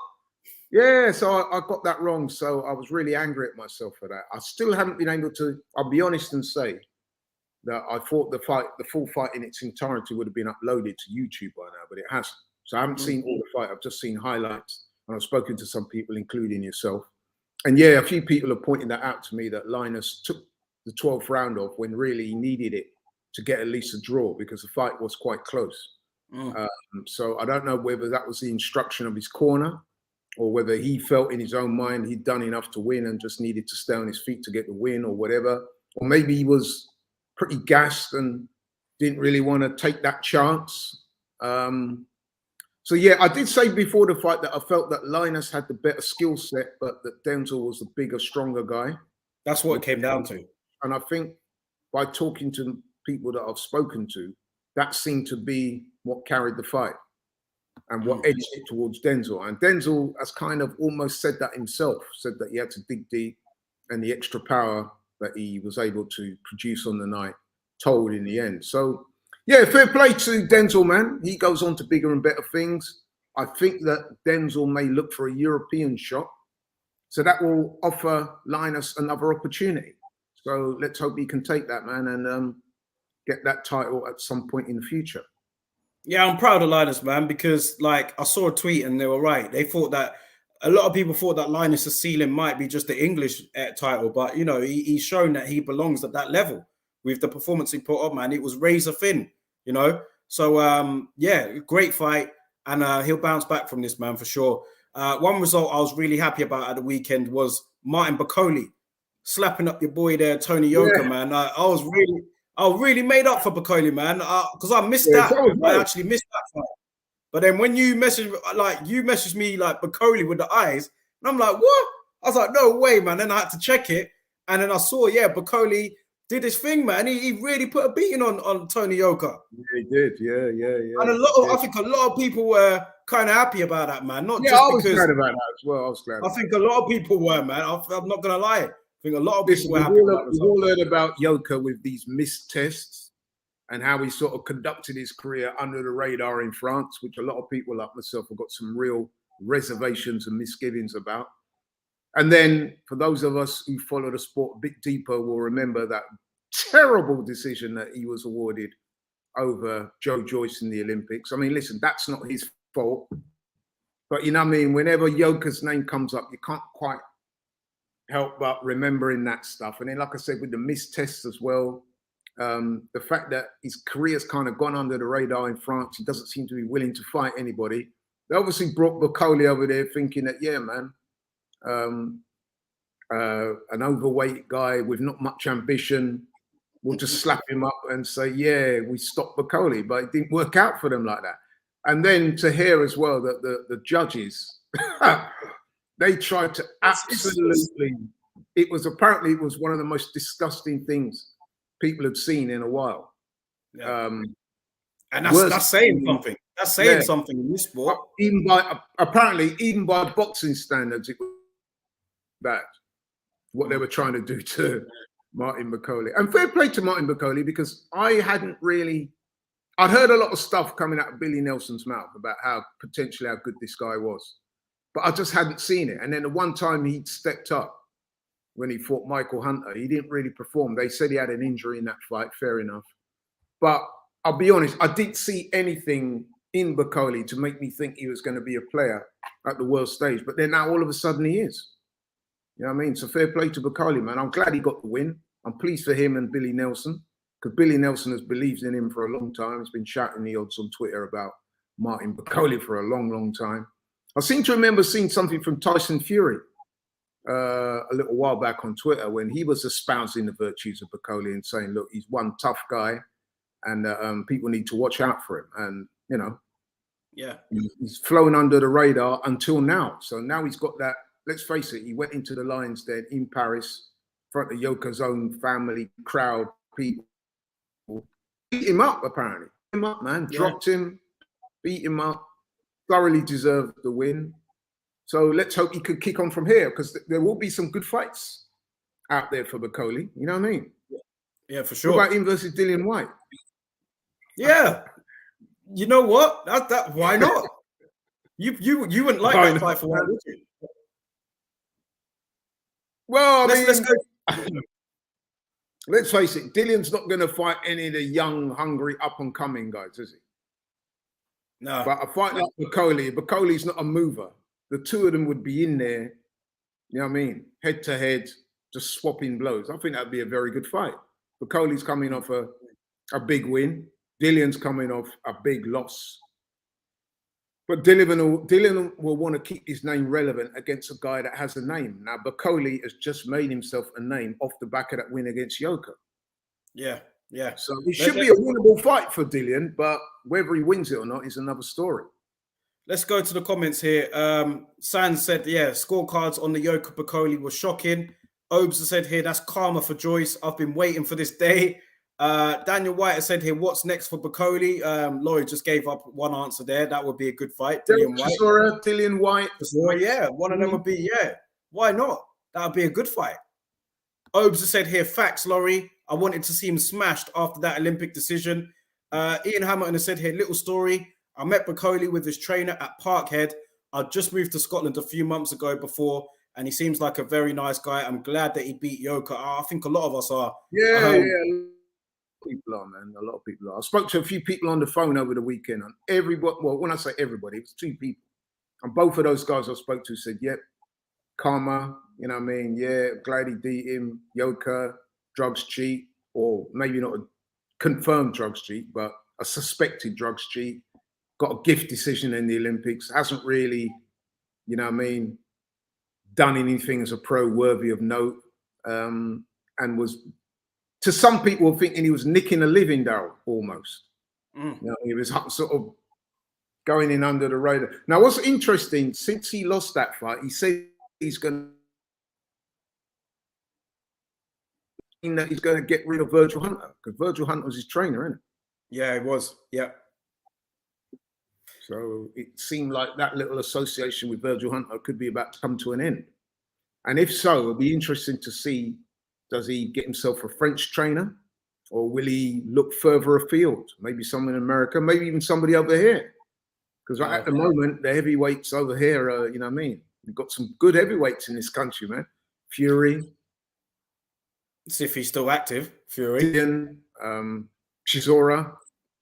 Yeah, so I got that wrong. So I was really angry at myself for that. I still haven't been able to, I'll be honest and say, that I thought the full fight in its entirety would have been uploaded to YouTube by now, but it hasn't. So I haven't seen all the fight. I've just seen highlights, and I've spoken to some people, including yourself. And yeah, a few people have pointed that out to me, that Linus took the 12th round off when really he needed it to get at least a draw, because the fight was quite close. So I don't know whether that was the instruction of his corner, or whether he felt in his own mind he'd done enough to win and just needed to stay on his feet to get the win, or whatever. Or maybe he was pretty gassed and didn't really want to take that chance. So yeah, I did say before the fight that I felt that Linus had the better skill set, but that Denzel was the bigger, stronger guy. That's what it came down to. And I think by talking to people that I've spoken to, that seemed to be what carried the fight and what edged it towards Denzel. And Denzel has kind of almost said that himself, said that he had to dig deep, and the extra power that he was able to produce on the night told in the end. So yeah, fair play to Denzel, man. He goes on to bigger and better things. I think that Denzel may look for a European shot, so that will offer Linus another opportunity. So let's hope he can take that, man, and get that title at some point in the future. Yeah, I'm proud of Linus, man, because like I saw a tweet and they were right. They thought that a lot of people thought that Linus' ceiling might be just the English title, but you know, he's shown that he belongs at that level with the performance he put on, man. It was razor thin, you know. So yeah, great fight, and he'll bounce back from this, man, for sure. One result I was really happy about at the weekend was Martin Bakole slapping up your boy there, Tony Yoka, man. I was really made up for Bakole, man, because I missed that. I actually missed that fight. But then when you messaged me like Bakole with the eyes, and I'm like, what? I was like, no way, man. Then I had to check it, and then I saw, yeah, Bakole did his thing, man. He really put a beating on Tony Yoka. Yeah, he did. Yeah. And I think a lot of people were kind of happy about that, man. Not just I was because glad about that as well. I was glad. I think a lot of people were, man. I'm not gonna lie. I think a lot of people were happy about We've all heard about Yoka with these missed tests and how he sort of conducted his career under the radar in France, which a lot of people like myself have got some real reservations and misgivings about. And then for those of us who follow the sport a bit deeper will remember that terrible decision that he was awarded over Joe Joyce in the Olympics. I mean, listen, that's not his fault. But you know what I mean? Whenever Yoka's name comes up, you can't quite help but remembering that stuff. And then, like I said, with the missed tests as well, the fact that his career's kind of gone under the radar in France, he doesn't seem to be willing to fight anybody. They obviously brought Bakole over there thinking that, yeah, man, an overweight guy with not much ambition, we'll just slap him up and say, yeah, we stopped Bakole. But it didn't work out for them like that. And then to hear as well that the judges, they tried to absolutely, it was one of the most disgusting things people had seen in a while. Yeah. And that's saying something. That's saying something in this sport. Even by boxing standards, it was bad what they were trying to do to Martin Bakole. And fair play to Martin Bakole, because I'd heard a lot of stuff coming out of Billy Nelson's mouth about how good this guy was, but I just hadn't seen it. And then the one time he stepped up when he fought Michael Hunter, he didn't really perform. They said he had an injury in that fight, fair enough. But I'll be honest, I didn't see anything in Bakole to make me think he was going to be a player at the world stage. But then now all of a sudden he is. You know what I mean? So fair play to Bakole, man. I'm glad he got the win. I'm pleased for him and Billy Nelson, because Billy Nelson has believed in him for a long time. He's been shouting the odds on Twitter about Martin Bakole for a long, long time. I seem to remember seeing something from Tyson Fury a little while back on Twitter when he was espousing the virtues of Bakole and saying, look, he's one tough guy and people need to watch out for him. And, you know, yeah, he's flown under the radar until now. So now he's got that, let's face it, he went into the Lions Den in Paris, in front of Yoka's own family, crowd, people. Beat him up, apparently. Beat him up, man. Yeah. Dropped him, beat him up, thoroughly deserved the win. So let's hope he could kick on from here, because there will be some good fights out there for Bakole. You know what I mean? Yeah, for sure. What about him versus Dillian White? Yeah. You know what? That why not? You wouldn't like that fight for one, would you? Well, let's go. let's face it, Dillian's not going to fight any of the young, hungry, up-and-coming guys, is he? No. But a fight like Bakoli's not a mover. The two of them would be in there, you know what I mean, head-to-head, just swapping blows. I think that'd be a very good fight. Bakoli's coming off a big win. Dillian's coming off a big loss. But Dillian will want to keep his name relevant against a guy that has a name. Now, Bakoli has just made himself a name off the back of that win against Yoka. Yeah, yeah. So it should be a winnable fight for Dillian, but whether he wins it or not is another story. Let's go to the comments here. Sans said, yeah, scorecards on the Yoka Bakoli were shocking. Obes said here, that's karma for Joyce. I've been waiting for this day. Daniel White has said here, what's next for Bakoli? Laurie just gave up one answer there. That would be a good fight. Dillian White. Yeah, one of them would be, yeah. Why not? That would be a good fight. Obes has said here, facts, Laurie. I wanted to see him smashed after that Olympic decision. Ian Hamilton has said here, little story. I met Bakoli with his trainer at Parkhead. I just moved to Scotland a few months ago before, and he seems like a very nice guy. I'm glad that he beat Yoka. I think a lot of us are. Yeah. People are, man. A lot of people are. I spoke to a few people on the phone over the weekend, and everybody, well, when I say everybody, it's two people. And both of those guys I spoke to said, yep, karma, you know what I mean? Yeah, glad he beat him. Yoka, drugs cheat, or maybe not a confirmed drugs cheat, but a suspected drugs cheat. Got a gift decision in the Olympics. Hasn't really, you know what I mean, done anything as a pro worthy of note. And was, to some people, thinking he was nicking a living, Daryl, almost. You know, he was sort of going in under the radar. Now, what's interesting, since he lost that fight, he said he's going to get rid of Virgil Hunter, because Virgil Hunter was his trainer, isn't it? Yeah, it was. Yeah. So it seemed like that little association with Virgil Hunter could be about to come to an end. And if so, it'll be interesting to see, does he get himself a French trainer, or will he look further afield? Maybe someone in America, maybe even somebody over here. Because at the moment, the heavyweights over here are, you know what I mean? We've got some good heavyweights in this country, man. Fury. See if he's still active, Fury. Chisora.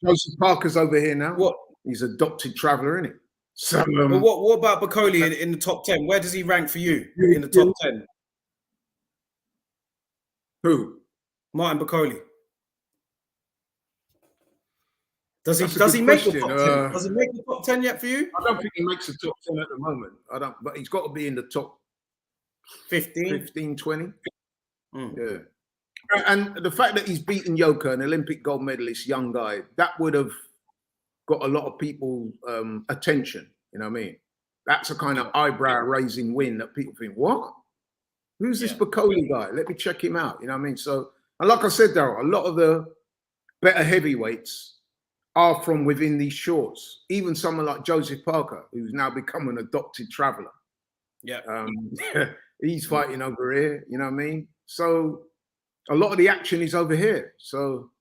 Joseph Parker's over here now. What? He's adopted traveller, isn't he? So, well, what about Bakoli in the top 10? Where does he rank for you in the top 10? Who? Martin Bakoli. Does he make the top 10? Does he make the top 10 yet for you? I don't think he makes the top 10 at the moment. I don't, but he's got to be in the top 15, 20. Yeah. And the fact that he's beaten Yoka, an Olympic gold medalist, young guy, that would have got a lot of people's attention. You know what I mean? That's a kind of eyebrow-raising win that people think, what? Who's this Bakoli guy? Let me check him out. You know what I mean? So, and like I said, Daryl, a lot of the better heavyweights are from within these shores. Even someone like Joseph Parker, who's now become an adopted traveller. Yeah. He's fighting over here. You know what I mean? So a lot of the action is over here. So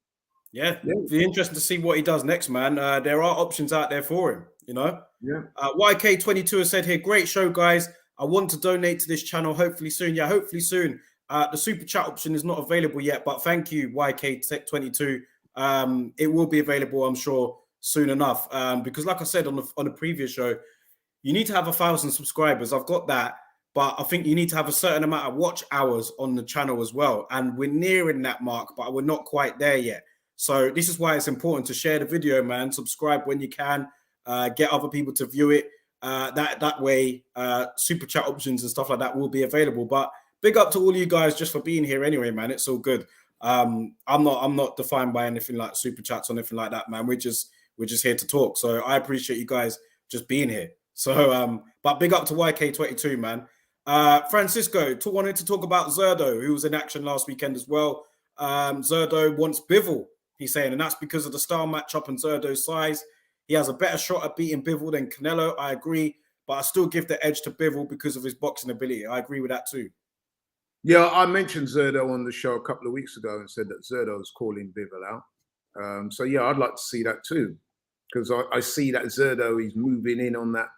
yeah, it'll be interesting to see what he does next, man. There are options out there for him, you know. Yeah. YK22 has said here, great show, guys. I want to donate to this channel hopefully soon. Yeah, hopefully soon. The super chat option is not available yet, but thank you, YK22. It will be available, I'm sure, soon enough. Because like I said on the previous show, you need to have 1,000 subscribers. I've got that. But I think you need to have a certain amount of watch hours on the channel as well. And we're nearing that mark, but we're not quite there yet. So this is why it's important to share the video, man. Subscribe when you can. Get other people to view it. That way, super chat options and stuff like that will be available. But big up to all you guys just for being here anyway, man. It's all good. I'm not defined by anything like super chats or anything like that, man. We're just here to talk. So I appreciate you guys just being here. So but big up to YK22, man. Francisco wanted to talk about Zerdo, who was in action last weekend as well. Zerdo wants Bivol, he's saying, and that's because of the style matchup and Zerdo's size. He has a better shot at beating Bivol than Canelo. I agree, but I still give the edge to Bivol because of his boxing ability. I agree with that too. Yeah, I mentioned Zerdo on the show a couple of weeks ago and said that Zerdo was calling Bivol out. So yeah, I'd like to see that too, because I see that Zerdo is moving in on that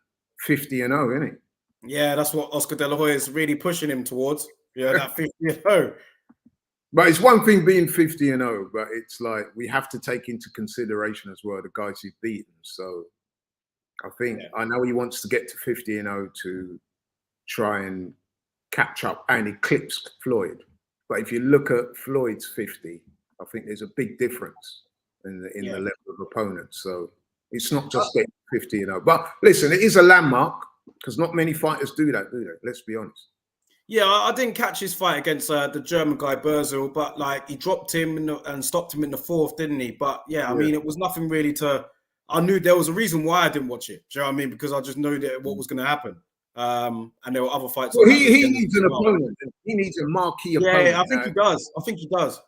50-0, isn't he? Yeah, that's what Oscar De La Hoya is really pushing him towards. Yeah, that 50-0. But it's one thing being 50-0, but it's like we have to take into consideration as well the guys he's beaten. So I think I know he wants to get to 50-0 to try and catch up and eclipse Floyd. But if you look at Floyd's 50, I think there's a big difference in the level of opponents. So it's not just getting 50-0. But listen, it is a landmark because not many fighters do that, do they? Let's be honest. Yeah, I didn't catch his fight against the German guy Berzel, but like he dropped him and stopped him in the fourth, didn't he? But I mean, it was nothing really to. I knew there was a reason why I didn't watch it. Do you know what I mean? Because I just knew that what was going to happen. And there were other fights. Well, he needs an opponent. He needs a marquee opponent. Yeah, I think he does. I think he does.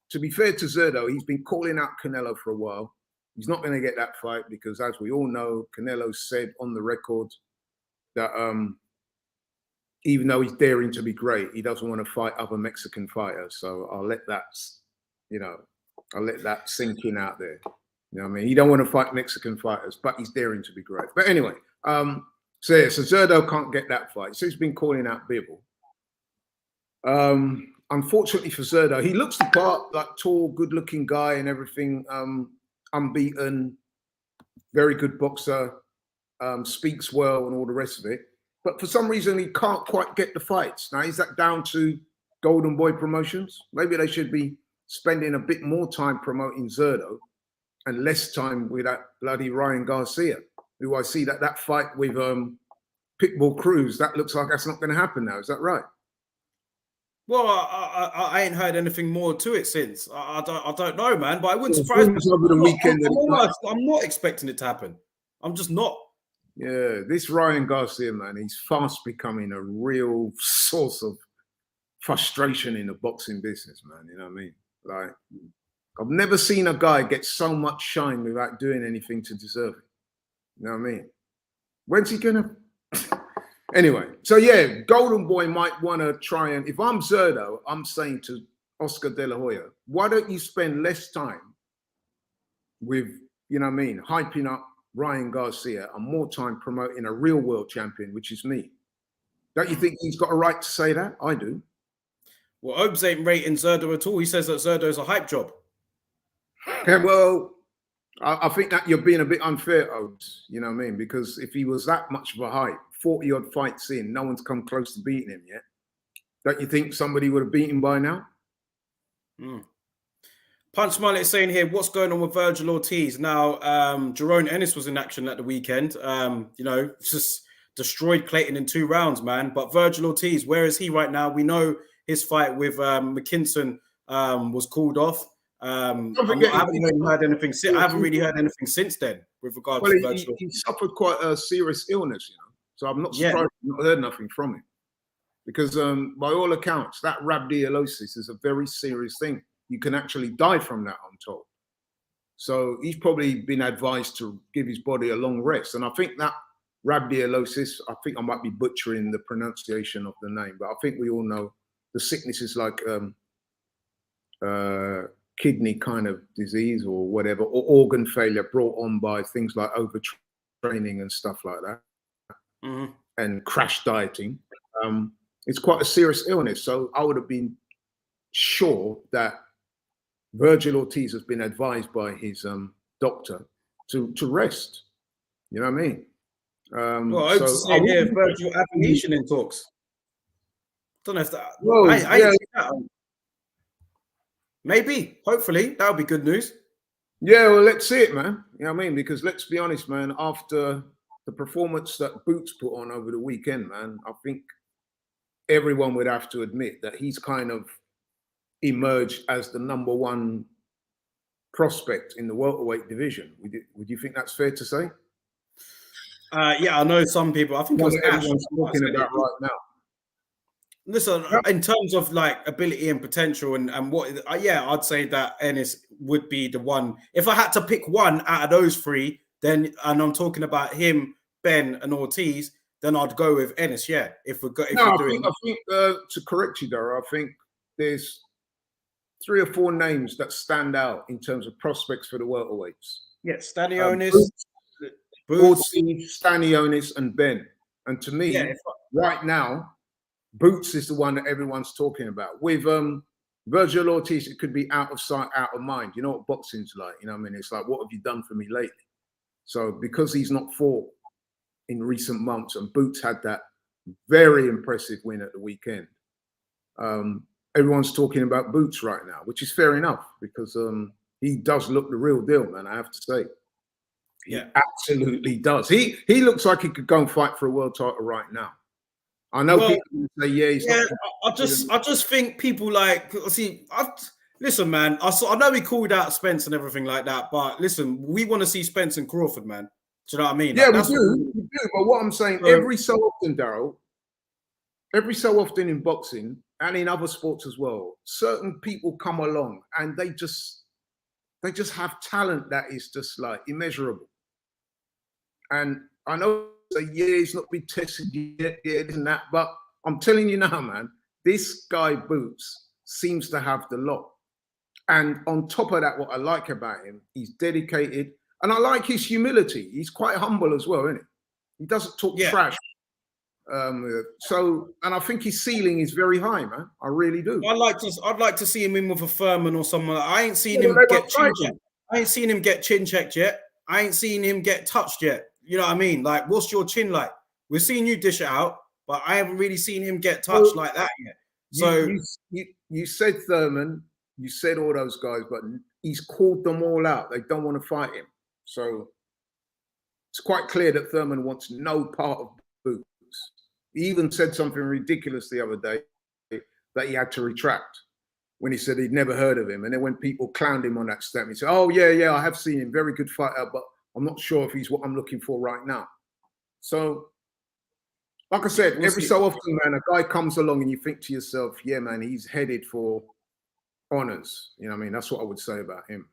To be fair to Zerdo, he's been calling out Canelo for a while. He's not going to get that fight because, as we all know, Canelo said on the record that even though he's daring to be great, he doesn't want to fight other Mexican fighters. So I'll let that, I'll let that sink in out there. You know what I mean? He don't want to fight Mexican fighters, but he's daring to be great. But anyway, so Zerdo can't get that fight. So he's been calling out Bivol. Unfortunately for Zerdo, he looks the part, like tall, good-looking guy and everything. Unbeaten, very good boxer, speaks well and all the rest of it. But for some reason, he can't quite get the fights. Now, is that down to Golden Boy Promotions? Maybe they should be spending a bit more time promoting Zerdo and less time with that bloody Ryan Garcia, who I see that fight with Pitbull Cruz, that looks like that's not going to happen now. Is that right? Well, I ain't heard anything more to it since. I don't know, man. But I wouldn't surprise me. Over the weekend, I'm not expecting it to happen. I'm just not. Yeah, this Ryan Garcia, man, he's fast becoming a real source of frustration in the boxing business, man. You know what I mean? Like, I've never seen a guy get so much shine without doing anything to deserve it. You know what I mean? When's he gonna? Anyway, so yeah, Golden Boy might want to try and, if I'm Zerdo, I'm saying to Oscar De La Hoya, why don't you spend less time with, you know what I mean, hyping up Ryan Garcia and more time promoting a real world champion, which is me? Don't you think he's got a right to say that? I do. Well, Obes ain't rating Zerdo at all. He says that Zerdo's a hype job. Yeah, well, I think that you're being a bit unfair, Obes. You know what I mean? Because if he was that much of a hype, 40-odd fights in, no one's come close to beating him yet. Don't you think somebody would have beaten him by now? Punch Mullet saying here, what's going on with Virgil Ortiz? Now, Jerome Ennis was in action at the weekend. You know, just destroyed Clayton in 2 rounds, man. But Virgil Ortiz, where is he right now? We know his fight with McKinson was called off. I haven't really heard anything. I haven't really heard anything since then with regards to Virgil. He suffered quite a serious illness, you know. So I'm not surprised I've not heard nothing from him. Because by all accounts, that rhabdomyolysis is a very serious thing. You can actually die from that, I'm told. So he's probably been advised to give his body a long rest. And I think that rhabdomyolysis, I think I might be butchering the pronunciation of the name, but I think we all know the sickness is like kidney kind of disease or whatever, or organ failure brought on by things like overtraining and stuff like that. And crash dieting. It's quite a serious illness. So I would have been sure that Virgil Ortiz has been advised by his doctor to rest. You know what I mean? Well, I was saying here, Virgil Abolition in talks. Don't know if that. Well, maybe, hopefully, that would be good news. Yeah, well, let's see it, man. You know what I mean? Because let's be honest, man, after the performance that Boots put on over the weekend, man, I think everyone would have to admit that he's kind of emerged as the #1 prospect in the welterweight division. Would you think that's fair to say? Yeah, I know some people. I think it was everyone's talking about right now. Listen, in terms of like ability and potential and what, I'd say that Ennis would be the one. If I had to pick one out of those 3, then, and I'm talking about him, Ben, and Ortiz, then I'd go with Ennis. Yeah, I think to correct you, Dara, I think there's 3 or 4 names that stand out in terms of prospects for the welterweights. Yeah, Stanionis, Boots, Stanionis, and Ben. And to me, right now, Boots is the one that everyone's talking about. With Virgil Ortiz, it could be out of sight, out of mind. You know what boxing's like. You know what I mean? It's like, what have you done for me lately? So because he's not fought in recent months, and Boots had that very impressive win at the weekend, everyone's talking about Boots right now, which is fair enough because he does look the real deal, man. I have to say, he absolutely does. He looks like he could go and fight for a world title right now. I know people say, yeah, he's not. I just think people like listen, man. I know he called out Spence and everything like that, but listen, we want to see Spence and Crawford, man. Do you know what I mean? Yeah, we do. But what I'm saying, every so often, Daryl, every so often in boxing and in other sports as well, certain people come along and they just have talent that is just like immeasurable. And I know say, yeah, he's not been tested yet, isn't that? But I'm telling you now, man, this guy Boots seems to have the lot. And on top of that, what I like about him, he's dedicated, and I like his humility. He's quite humble as well, isn't he? He doesn't talk trash. And I think his ceiling is very high, man. I really do. I'd like to see him in with a Furman or someone. I ain't seen him get chin checked. I ain't seen him get chin checked yet. I ain't seen him get touched yet. You know what I mean? Like, what's your chin like? We've seen you dish it out, but I haven't really seen him get touched like that yet. So you said Thurman, you said all those guys, but he's called them all out. They don't want to fight him. So it's quite clear that Thurman wants no part of Boots. He even said something ridiculous the other day that he had to retract when he said he'd never heard of him. And then when people clowned him on that statement, he said, oh, yeah, I have seen him. Very good fighter, but I'm not sure if he's what I'm looking for right now. So, like I said, every so often, man, a guy comes along and you think to yourself, yeah, man, he's headed for honors. You know what I mean? That's what I would say about him.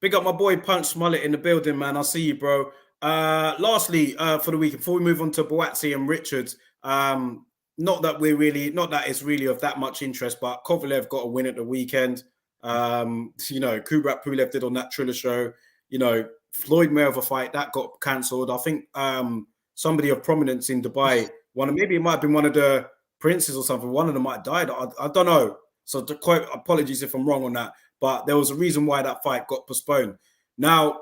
Big up my boy Punch Smollett in the building, man. I'll see you, bro. Lastly, for the week, before we move on to Buatsi and Richards, not that it's really of that much interest, but Kovalev got a win at the weekend. Kubrat Pulev did on that Triller show. Floyd Mayweather fight that got cancelled. I think somebody of prominence in Dubai, maybe it might have been one of the princes or something. One of them might have died. I don't know. So quite apologies if I'm wrong on that. But there was a reason why that fight got postponed. Now,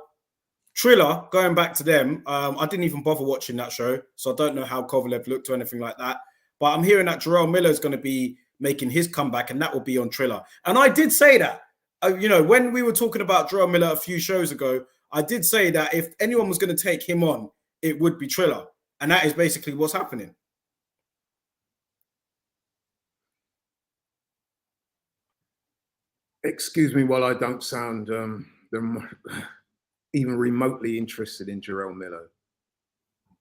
Triller, going back to them, I didn't even bother watching that show, so I don't know how Kovalev looked or anything like that. But I'm hearing that Jarrell Miller is going to be making his comeback, and that will be on Triller. And I did say that, when we were talking about Jarrell Miller a few shows ago, I did say that if anyone was going to take him on, it would be Triller. And that is basically what's happening. Excuse me while I don't sound even remotely interested in Jarrell Miller.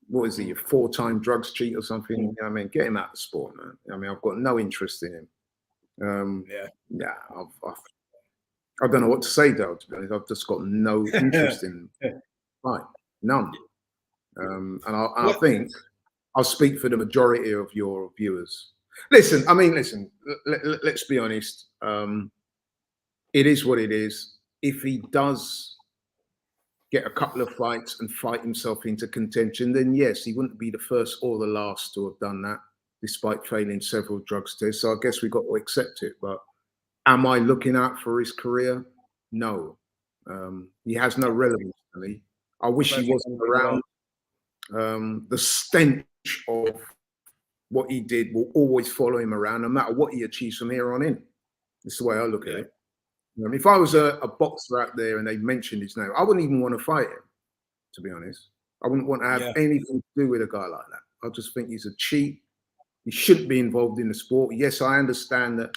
What is he, a 4-time drugs cheat or something? You know what I mean, get him out of the sport, man. I mean, I've got no interest in him. I don't know what to say, though, to be honest. I've just got no interest in him. Right, none. And I think I'll speak for the majority of your viewers. Listen, let's be honest. It is what it is. If he does get a couple of fights and fight himself into contention, then yes, he wouldn't be the first or the last to have done that, despite failing several drugs tests. So I guess we got to accept it. But am I looking out for his career? No. He has no relevance to me. I wish he wasn't around. The stench of what he did will always follow him around, no matter what he achieves from here on in. That's the way I look at it. If I was a boxer out there and they mentioned his name, I wouldn't even want to fight him, to be honest. I wouldn't want to have anything to do with a guy like that. I just think he's a cheat. He shouldn't be involved in the sport. Yes, I understand that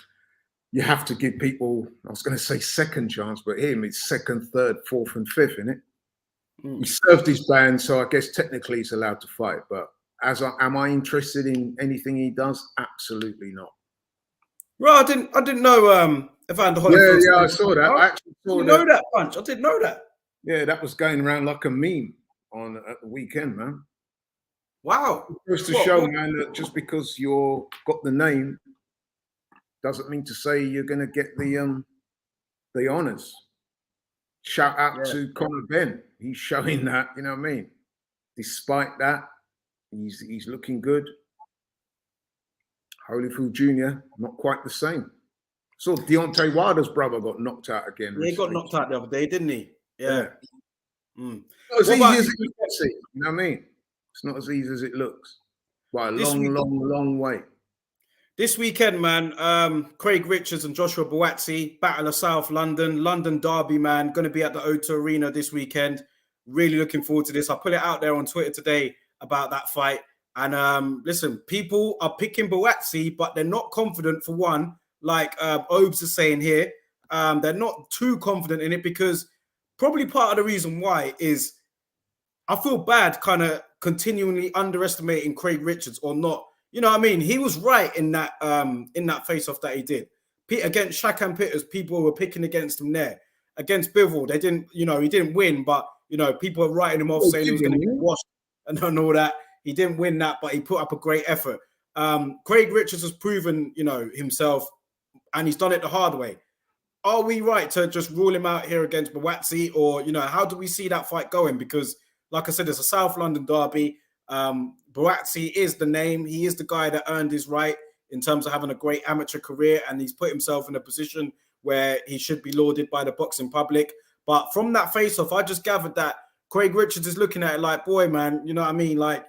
you have to give people, I was going to say second chance, but him, it's second, third, fourth, and fifth, isn't it? He served his ban, so I guess technically he's allowed to fight. But am I interested in anything he does? Absolutely not. Well, I didn't know Evander Holyfield. Yeah, I saw that. I actually saw that Punch. I didn't know that. Yeah, that was going around like a meme at the weekend, man. Wow. It goes to show, man, that just because you've got the name doesn't mean to say you're going to get the honors. Shout out to Conor Ben. He's showing that, you know what I mean? Despite that, he's looking good. Holyfield Jr., not quite the same. So Deontay Wilder's brother got knocked out again. Yeah, he got knocked out the other day, didn't he? Yeah. Not as easy as it looks. You know what I mean? It's not as easy as it looks. By a long way. This weekend, man, Craig Richards and Joshua Buatsi, Battle of South London, London Derby, man, going to be at the O2 Arena this weekend. Really looking forward to this. I put it out there on Twitter today about that fight. And listen, people are picking Buatsi, but they're not confident for one, like Obes is saying here. They're not too confident in it because probably part of the reason why is I feel bad kind of continually underestimating Craig Richards or not. You know what I mean? He was right in that face-off that he did. Against Shaq Pitters, people were picking against him there. Against Bivol, they didn't, he didn't win, but, people were writing him off saying he was going to get washed and all that. He didn't win that, but he put up a great effort. Craig Richards has proven, himself, and he's done it the hard way. Are we right to just rule him out here against Buatsi, or, how do we see that fight going? Because, like I said, it's a South London derby. Buatsi is the name. He is the guy that earned his right in terms of having a great amateur career, and he's put himself in a position where he should be lauded by the boxing public. But from that face-off, I just gathered that Craig Richards is looking at it like, boy, man, you know what I mean? Like,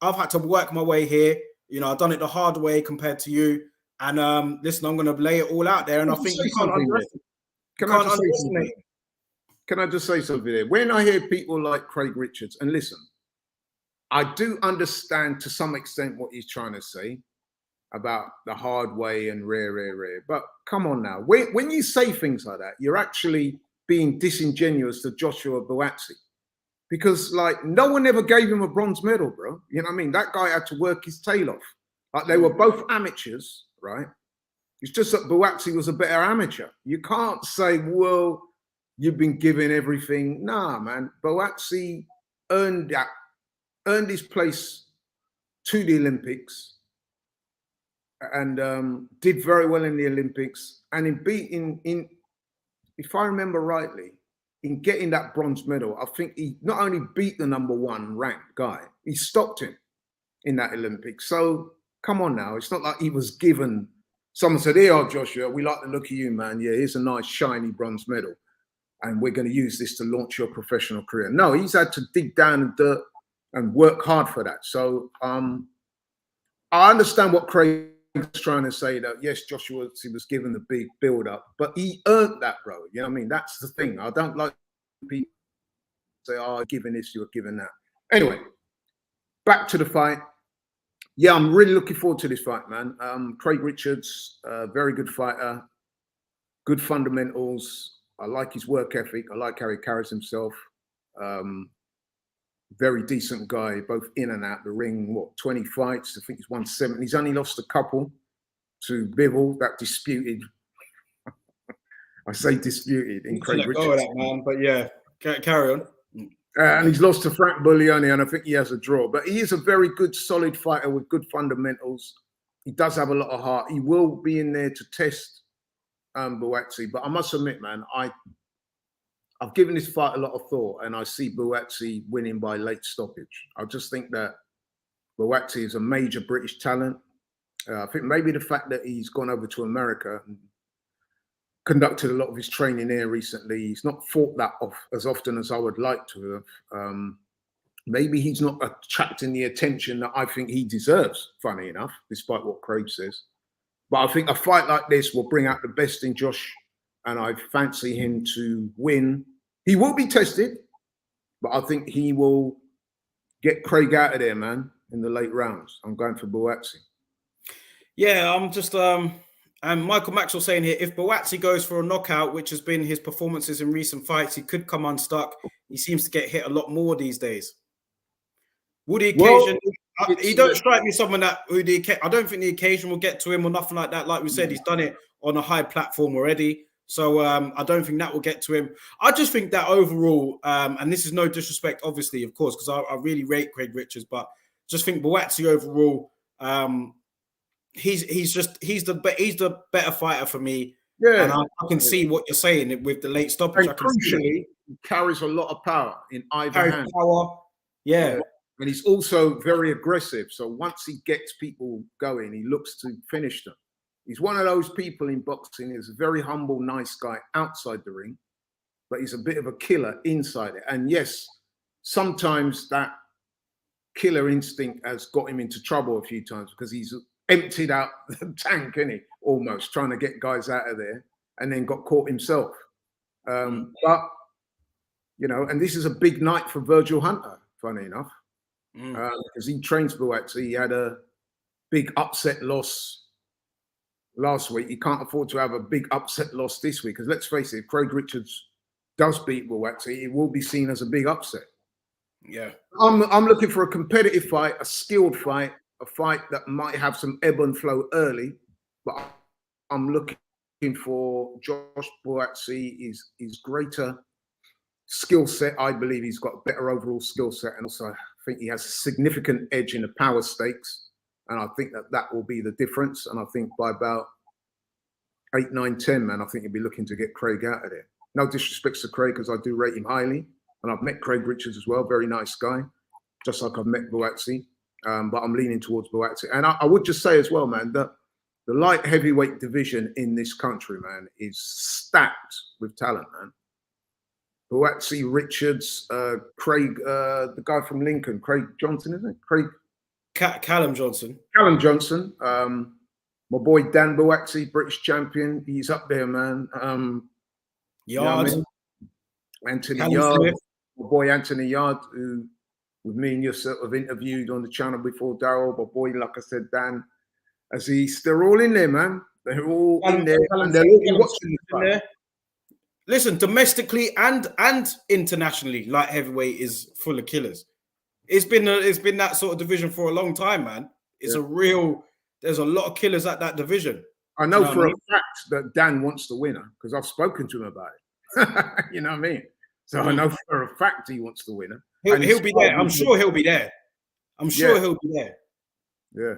I've had to work my way here. I've done it the hard way compared to you. And listen, I'm going to lay it all out there. And I think you can't underestimate. Can I just say something there? When I hear people like Craig Richards, and listen, I do understand to some extent what he's trying to say about the hard way and rare. But come on now. When you say things like that, you're actually being disingenuous to Joshua Buatsi. Because, like, no one ever gave him a bronze medal, bro. You know what I mean? That guy had to work his tail off. Like, they were both amateurs, right? It's just that Buatsi was a better amateur. You can't say, well, you've been given everything. Nah, man. Buatsi earned his place to the Olympics and did very well in the Olympics. And if I remember rightly, in getting that bronze medal, I think he not only beat the #1 ranked guy, he stopped him in that Olympics. So come on now, it's not like he was given. Someone said, "Here, Joshua, we like the look of you, man. Yeah, here's a nice shiny bronze medal, and we're going to use this to launch your professional career." No, he's had to dig down in dirt and work hard for that. So I understand what Craig's trying to say, that yes, Joshua was given the big build up, but he earned that, bro. You know what I mean? That's the thing. I don't like people say, "Oh, given this, you're given that." Anyway, back to the fight. Yeah, I'm really looking forward to this fight, man. Craig Richards, very good fighter, good fundamentals. I like his work ethic. I like how he carries himself. Very decent guy, both in and out the ring. 20 fights? I think he's won 7. He's only lost a couple to Bivol, that disputed. I say disputed in Craig Richards. Go with that, man. But yeah, carry on. And he's lost to Frank Buglioni, and I think he has a draw. But he is a very good, solid fighter with good fundamentals. He does have a lot of heart. He will be in there to test Buatsi. But I must admit, man, I've given this fight a lot of thought, and I see Buatsi winning by late stoppage. I just think that Buatsi is a major British talent. I think maybe the fact that he's gone over to America and conducted a lot of his training there recently, he's not fought that off as often as I would like to have. Maybe he's not attracting the attention that I think he deserves, funny enough, despite what Craig says. But I think a fight like this will bring out the best in Josh, and I fancy him to win. He will be tested, but I think he will get Craig out of there, man, in the late rounds. I'm going for Buatsi. Yeah, I'm just and Michael Maxwell saying here, if Buatsi goes for a knockout, which has been his performances in recent fights, he could come unstuck. He seems to get hit a lot more these days. Would the occasion? He don't strike me someone that I don't think the occasion will get to him or nothing like that. Like we said, he's done it on a high platform already. So I don't think that will get to him. I just think that overall, and this is no disrespect, obviously, of course, because I really rate Craig Richards, but just think Buatsi overall, he's the better fighter for me. Yeah, and I can see what you're saying with the late stoppage. And crucially, he carries a lot of power in either hand. Yeah. And he's also very aggressive. So once he gets people going, he looks to finish them. He's one of those people in boxing. He's a very humble, nice guy outside the ring, but he's a bit of a killer inside it. And yes, sometimes that killer instinct has got him into trouble a few times because he's emptied out the tank, isn't he? Almost trying to get guys out of there, and then got caught himself. But you know, and this is a big night for Virgil Hunter, funny enough, because he trains Buatsi. He had a big upset loss last week. He can't afford to have a big upset loss this week, because let's face it, if Craig Richards does beat Buatsi, it will be seen as a big upset. Yeah, I'm looking for a competitive fight, a skilled fight, a fight that might have some ebb and flow early, but I'm looking for Josh Buatsi is greater skill set. I believe he's got a better overall skill set, and also I think he has a significant edge in the power stakes, and I think that will be the difference. And I think by about 8, 9, 10, man, I think you'll be looking to get Craig out of there. No disrespect to Craig, because I do rate him highly, and I've met Craig Richards as well, very nice guy, just like I've met Buatsi. But I'm leaning towards Buatsi. And I would just say as well, man, that the light heavyweight division in this country, man, is stacked with talent, man. Buatsi-Richards, Craig, the guy from Lincoln, Craig Johnson, isn't it? Callum Johnson. Callum Johnson. My boy Dan Buatsi, British champion. He's up there, man. Yard. You know what I mean? Anthony Callum Yard. Smith. My boy Anthony Yard, who with me and yourself have interviewed on the channel before, Daryl. My boy, like I said, Dan, they're all in there, man. They're all in there, and they're all watching the fight. Listen, domestically and internationally, light heavyweight is full of killers. It's been that sort of division for a long time, man. It's there's a lot of killers at that division. I know for a fact that Dan wants the winner, because I've spoken to him about it. You know what I mean? So I know for a fact he wants the winner. He'll be there. I'm sure he'll be there. I'm sure he'll be there. Yeah.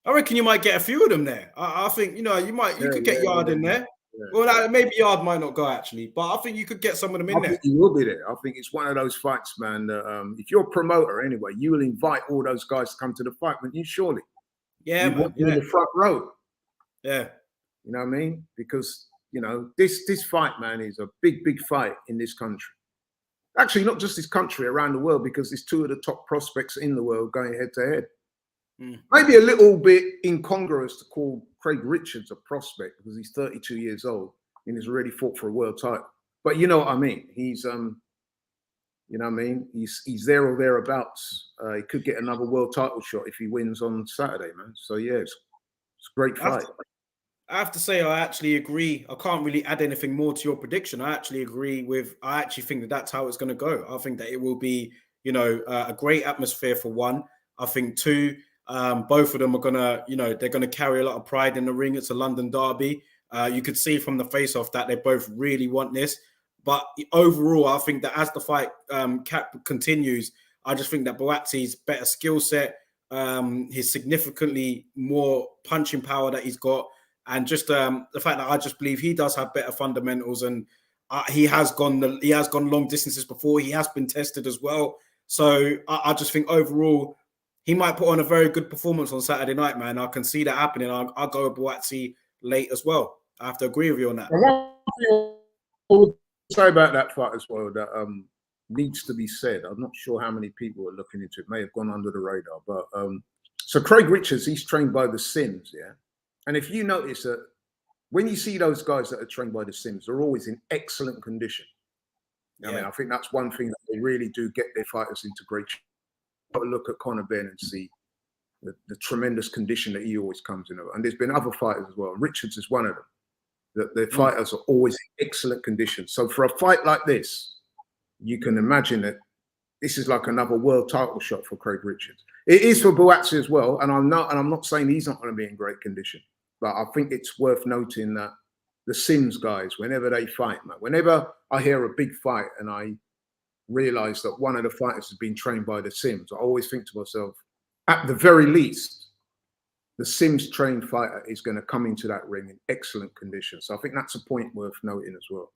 I reckon you might get a few of them there. I think, you could get Yard in there. Yeah. Well, maybe Yard might not go actually, but I think you could get some of them in there. I think he will be there. I think it's one of those fights, man, that if you're a promoter anyway, you will invite all those guys to come to the fight, wouldn't you? Surely. Yeah, you want in the front row. Yeah. You know what I mean? Because, this fight, man, is a big, big fight in this country. Actually, not just this country, around the world, because there's two of the top prospects in the world going head to head. Maybe a little bit incongruous to call Craig Richards a prospect, because he's 32 years old and he's already fought for a world title. But you know what I mean? He's, he's there or thereabouts. He could get another world title shot if he wins on Saturday, man. So yeah, it's a great fight. I have to say, I actually agree. I can't really add anything more to your prediction. I actually agree I actually think that that's how it's going to go. I think that it will be, a great atmosphere for one. I think two, both of them are going to, they're going to carry a lot of pride in the ring. It's a London derby. You could see from the face-off that they both really want this. But overall, I think that as the fight continues, I just think that Buatsi's better skill set, his significantly more punching power that he's got, and just the fact that I just believe he does have better fundamentals, and he has gone long distances before. He has been tested as well. So I just think overall he might put on a very good performance on Saturday night, man. I can see that happening. I'll go with Buatsi late as well. I have to agree with you on that. And one thing I would say about that fight as well that needs to be said. I'm not sure how many people are looking into it. May have gone under the radar, but so Craig Richards, he's trained by the Sims, yeah. And if you notice that when you see those guys that are trained by the Sims, they're always in excellent condition. I mean, I think that's one thing that they really do get their fighters into great shape. Have a look at Conor Benn and see the tremendous condition that he always comes in. And there's been other fighters as well. Richards is one of them. That their fighters are always in excellent condition. So for a fight like this, you can imagine that this is like another world title shot for Craig Richards. It is for Buatsi as well, and I'm not saying he's not going to be in great condition, but I think it's worth noting that the Sims guys, whenever they fight, man, whenever I hear a big fight and I realize that one of the fighters has been trained by the Sims, I always think to myself, at the very least, the Sims trained fighter is going to come into that ring in excellent condition. So I think that's a point worth noting as well.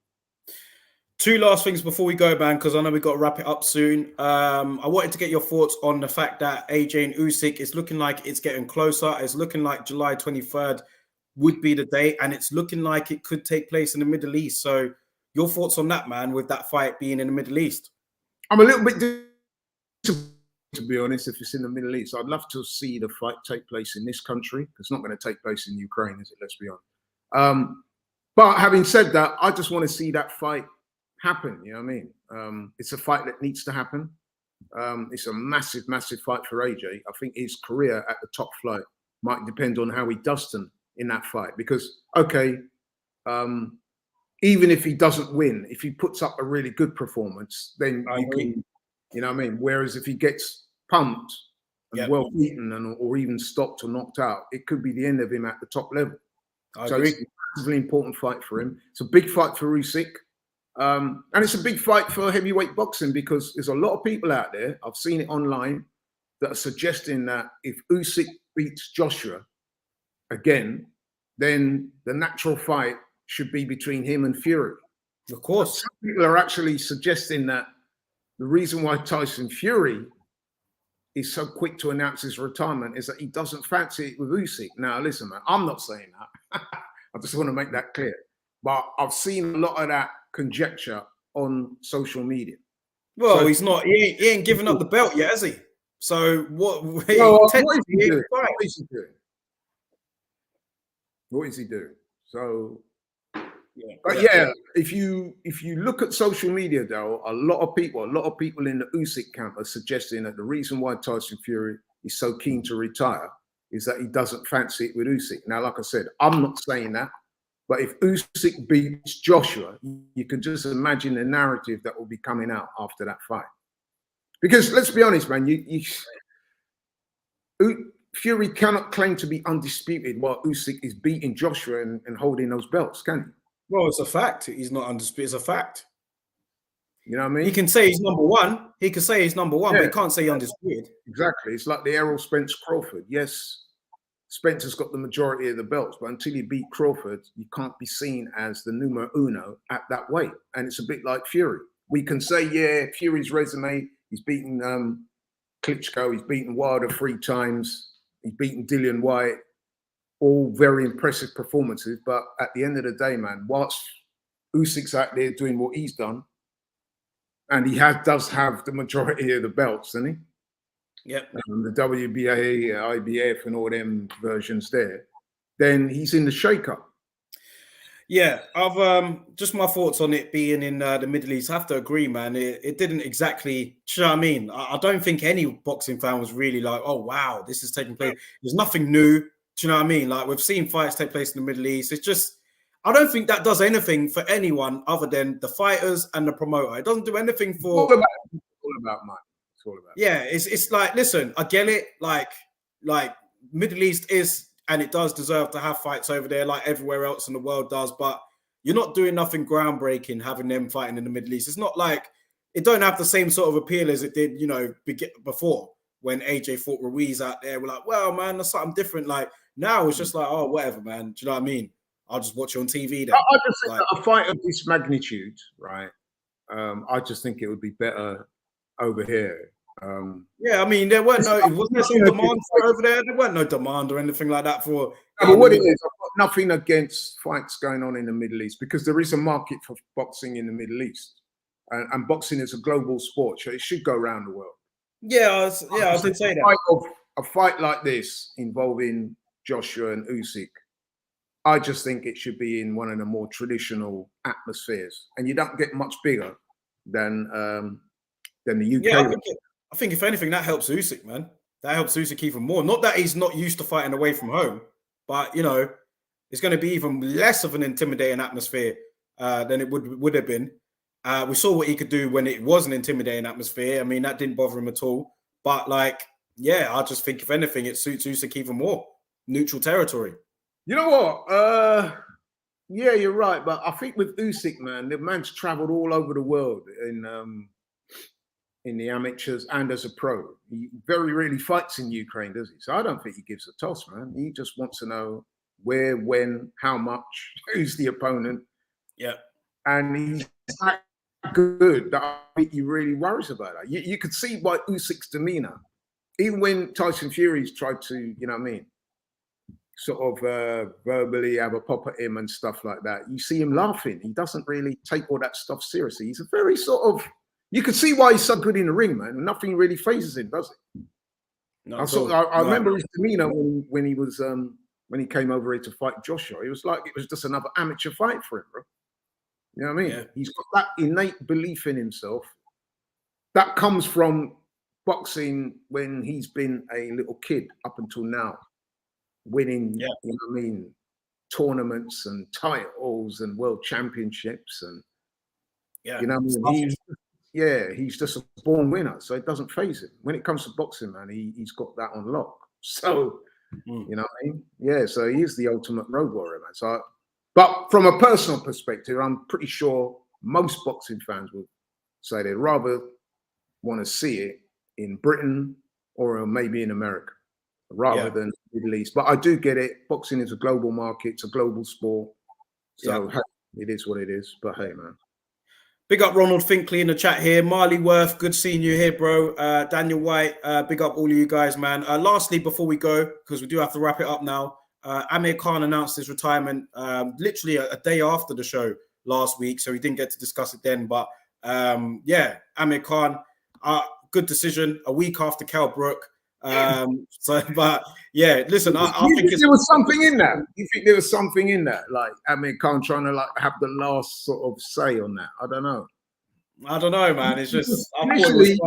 Two last things before we go, man, because I know we've got to wrap it up soon. I wanted to get your thoughts on the fact that AJ and Usyk is looking like it's getting closer. It's looking like July 23rd would be the day, and it's looking like it could take place in the Middle East. So, your thoughts on that, man, with that fight being in the Middle East? I'm a little bit disappointed, to be honest, if it's in the Middle East. I'd love to see the fight take place in this country. It's not going to take place in Ukraine, is it? Let's be honest. But having said that, I just want to see that fight happen. You know what I mean? It's a fight that needs to happen. It's a massive, massive fight for AJ. I think his career at the top flight might depend on how he does them in that fight. Because, okay, even if he doesn't win, if he puts up a really good performance, then you know what I mean? Whereas if he gets pumped and well beaten or even stopped or knocked out, it could be the end of him at the top level. So it's a massively important fight for him. It's a big fight for Usyk. And it's a big fight for heavyweight boxing, because there's a lot of people out there, I've seen it online, that are suggesting that if Usyk beats Joshua again, then the natural fight should be between him and Fury. Of course. Some people are actually suggesting that the reason why Tyson Fury is so quick to announce his retirement is that he doesn't fancy it with Usyk. Now, listen, man, I'm not saying that. I just want to make that clear. But I've seen a lot of that conjecture on social media. Well, so, he's not. He ain't given up the belt yet, has he? So what? What is he doing? What is he doing? So, if you look at social media, though, a lot of people in the Usyk camp are suggesting that the reason why Tyson Fury is so keen to retire is that he doesn't fancy it with Usyk. Now, like I said, I'm not saying that. But if Usyk beats Joshua, you can just imagine the narrative that will be coming out after that fight. Because let's be honest, man, Fury cannot claim to be undisputed while Usyk is beating Joshua and holding those belts, can he? Well, it's a fact. He's not undisputed. It's a fact. You know what I mean? He can say he's number one. He can say he's number one, but he can't say undisputed. Exactly. It's like the Errol Spence Crawford. Yes, Spencer's got the majority of the belts, but until you beat Crawford, you can't be seen as the numero uno at that weight. And it's a bit like Fury. We can say, yeah, Fury's resume, he's beaten Klitschko, he's beaten Wilder 3 times, he's beaten Dillian Whyte, all very impressive performances. But at the end of the day, man, whilst Usyk's out there doing what he's done, and he does have the majority of the belts, doesn't he? Yep. The WBA, IBF, and all them versions there, then he's in the shake-up. Yeah, I've just my thoughts on it being in the Middle East. I have to agree, man. It didn't exactly. Do you know what I mean? I don't think any boxing fan was really like, "Oh wow, this is taking place." There's nothing new. Do you know what I mean? Like, we've seen fights take place in the Middle East. It's just, I don't think that does anything for anyone other than the fighters and the promoter. It doesn't do anything for. All about Mike. All about. Yeah, it's like, listen, I get it. Like Middle East is, and it does deserve to have fights over there, like everywhere else in the world does. But you're not doing nothing groundbreaking having them fighting in the Middle East. It's not like it don't have the same sort of appeal as it did, you know, before when AJ fought Ruiz out there. We're like, well, man, that's something different. Like now, it's just like, oh, whatever, man. Do you know what I mean? I'll just watch it on TV then. I just think that a fight of this magnitude, right? I just think it would be better over here. Yeah, I mean, wasn't there some demand for over there? There weren't no demand or anything like that for. But what it is, I've got nothing against fights going on in the Middle East, because there is a market for boxing in the Middle East, and boxing is a global sport, so it should go around the world. Yeah, I did say that. A fight like this involving Joshua and Usyk, I just think it should be in one of the more traditional atmospheres, and you don't get much bigger than the UK. Yeah, I think if anything, that helps Usyk, man. That helps Usyk even more. Not that he's not used to fighting away from home, but, you know, it's going to be even less of an intimidating atmosphere than it would have been. We saw what he could do when it was an intimidating atmosphere. I mean, that didn't bother him at all. But, like, yeah, I just think if anything, it suits Usyk even more. Neutral territory. You know what? Yeah, you're right. But I think with Usyk, man, the man's traveled all over the world in the amateurs and as a pro. He very rarely fights in Ukraine, does he? So I don't think he gives a toss, man. He just wants to know where, when, how much, who's the opponent. Yeah. And he's that good that I think he really worries about that. You could see by Usyk's demeanor, even when Tyson Fury's tried to, you know what I mean, sort of verbally have a pop at him and stuff like that, you see him laughing. He doesn't really take all that stuff seriously. He's a very sort of, you can see why he's so good in the ring, man. Nothing really phases him, does it? I remember his demeanor when he was when he came over here to fight Joshua. It was like it was just another amateur fight for him, bro. You know what I mean? Yeah. He's got that innate belief in himself that comes from boxing when he's been a little kid up until now, winning, you know what I mean, tournaments and titles and world championships and you know what I mean. He's just a born winner, so it doesn't faze him. When it comes to boxing, man, he's got that on lock. So, you know what I mean? Yeah, so he is the ultimate road warrior, man. So, but from a personal perspective, I'm pretty sure most boxing fans would say they'd rather want to see it in Britain or maybe in America rather than the Middle East. But I do get it. Boxing is a global market. It's a global sport. So hey, it is what it is. But hey, man. Big up Ronald Finkley in the chat here. Marley Worth, good seeing you here, bro. Daniel White, big up all of you guys, man. Lastly, before we go, because we do have to wrap it up now, Amir Khan announced his retirement literally a day after the show last week, so we didn't get to discuss it then. But yeah, Amir Khan, good decision, a week after Kell Brook. But yeah, listen, I think there was something in that. You think there was something in that, like Amir Khan trying to like have the last sort of say on that? I don't know, man. It's just initially,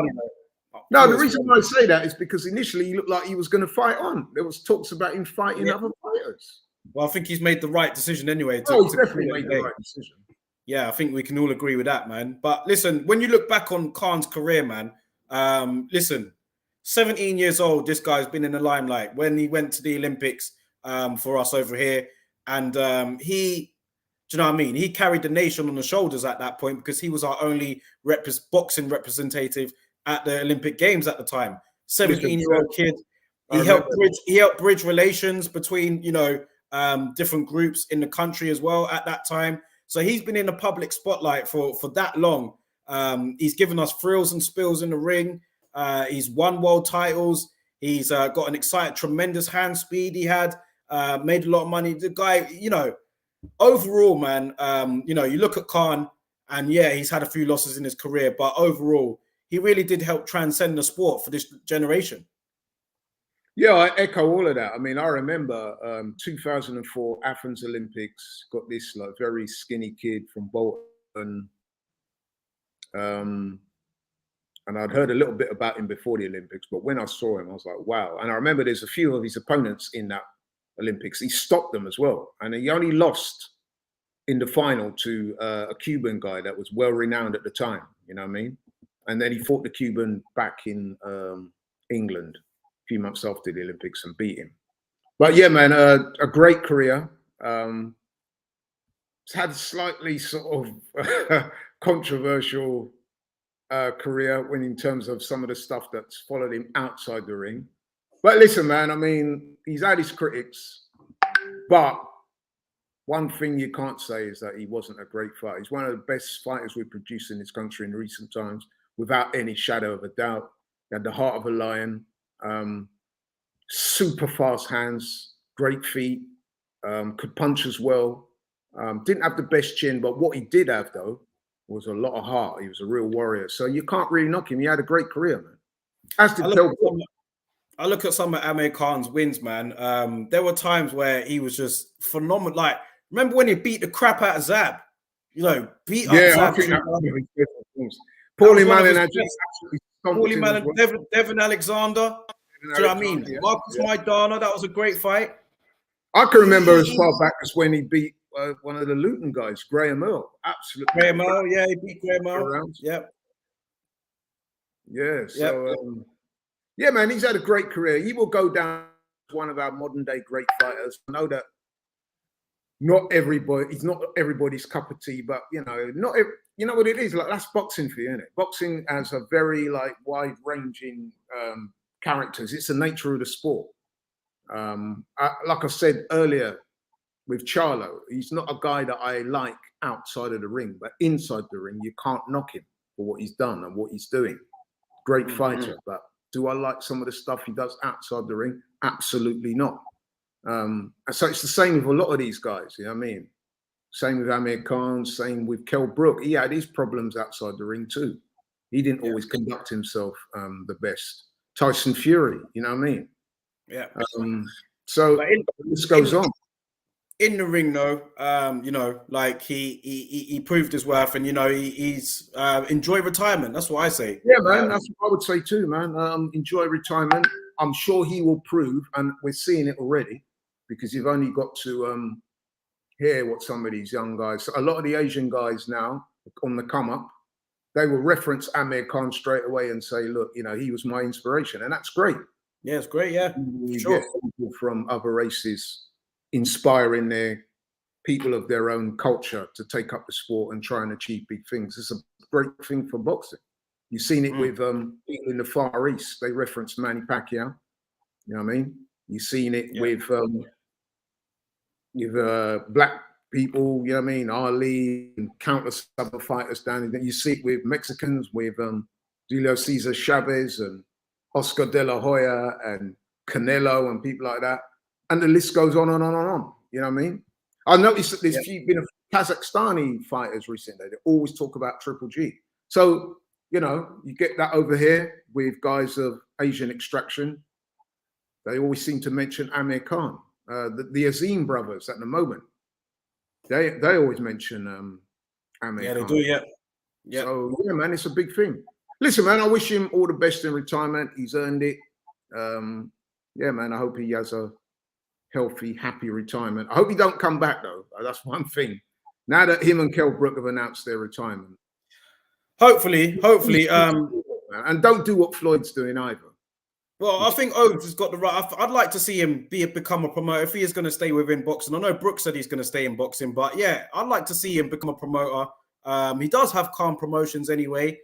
the reason why I say that is because initially he looked like he was going to fight on. There was talks about him fighting other fighters. Well, I think he's made the right decision anyway. He's definitely made the right decision. Yeah, I think we can all agree with that, man. But listen, when you look back on Khan's career, man, listen. 17 years old, this guy's been in the limelight when he went to the Olympics for us over here. And do you know what I mean? He carried the nation on the shoulders at that point because he was our only boxing representative at the Olympic Games at the time. 17-year-old kid. He helped bridge relations between, you know, different groups in the country as well at that time. So he's been in the public spotlight for that long. He's given us thrills and spills in the ring. He's won world titles. He's got an tremendous hand speed. He had made a lot of money. The guy, you know, overall, man, you know, you look at Khan and yeah, he's had a few losses in his career, but overall, he really did help transcend the sport for this generation. Yeah, I echo all of that. I mean, I remember 2004 Athens Olympics, got this like very skinny kid from Bolton. And I'd heard a little bit about him before the Olympics, but when I saw him, I was like, wow. And I remember there's a few of his opponents in that Olympics. He stopped them as well. And he only lost in the final to a Cuban guy that was well-renowned at the time, you know what I mean? And then he fought the Cuban back in England a few months after the Olympics and beat him. But yeah, man, a great career. It's had slightly sort of controversial career when in terms of some of the stuff that's followed him outside the ring. But listen, man, I mean, he's had his critics, but one thing you can't say is that he wasn't a great fighter. He's one of the best fighters we've produced in this country in recent times, without any shadow of a doubt. He had the heart of a lion, super fast hands, great feet, could punch as well. Didn't have the best chin, but what he did have, though, was a lot of heart. He was a real warrior. So you can't really knock him. He had a great career, man. I look at some of Amir Khan's wins, man. There were times where he was just phenomenal. Like, remember when he beat the crap out of Zab? You know, beat up Zab. Paulie Mallon, Devin Alexander. Do you know what I mean? Marcus Maidana, that was a great fight. I can remember as far back as when he beat one of the Luton guys, Graham Earl. Absolutely. Graham Earl, yeah, he beat Graham Earl. Yep. Yeah, so yeah, man, he's had a great career. He will go down as one of our modern day great fighters. I know that he's not everybody's cup of tea, but you know, you know what it is, like that's boxing for you, isn't it? Boxing has a very like wide ranging characters. It's the nature of the sport. Like I said earlier with Charlo, he's not a guy that I like outside of the ring, but inside the ring, you can't knock him for what he's done and what he's doing. Great fighter, but do I like some of the stuff he does outside the ring? Absolutely not. And so it's the same with a lot of these guys. You know what I mean? Same with Amir Khan. Same with Kell Brook. He had his problems outside the ring too. He didn't always conduct himself the best. Tyson Fury. You know what I mean? Yeah. So this goes on. In the ring, though, you know, like he proved his worth, and you know he's enjoy retirement. That's what I say. Yeah, man, that's what I would say too, man. Enjoy retirement. I'm sure he will prove, and we're seeing it already, because you've only got to hear what some of these young guys. A lot of the Asian guys now on the come up, they will reference Amir Khan straight away and say, "Look, you know, he was my inspiration," and that's great. Yeah, it's great. Yeah, you sure. get people from other races inspiring their people of their own culture to take up the sport and try and achieve big things. It's a great thing for boxing. You've seen it with people in the Far East. They reference Manny Pacquiao. You know what I mean? You've seen it with black people. You know what I mean? Ali and countless other fighters down there. You see it with Mexicans, with Julio Cesar Chavez and Oscar De La Hoya and Canelo and people like that. And the list goes on and on and on. You know what I mean? I noticed that there's been a Kazakhstani fighters recently. They always talk about Triple G. So, you know, you get that over here with guys of Asian extraction. They always seem to mention Amir Khan. The Azim brothers at the moment, they always mention Amir Khan. Yeah, they do, yeah. So, yeah, man, it's a big thing. Listen, man, I wish him all the best in retirement. He's earned it. Yeah, man, I hope he has a healthy, happy retirement. I hope he don't come back, though. That's one thing. Now that him and Kell Brook have announced their retirement. Hopefully. And don't do what Floyd's doing either. Well, I think Oates has got the right. I'd like to see him become a promoter if he is going to stay within boxing. I know Brooks said he's going to stay in boxing, but yeah, I'd like to see him become a promoter. He does have Khan Promotions anyway.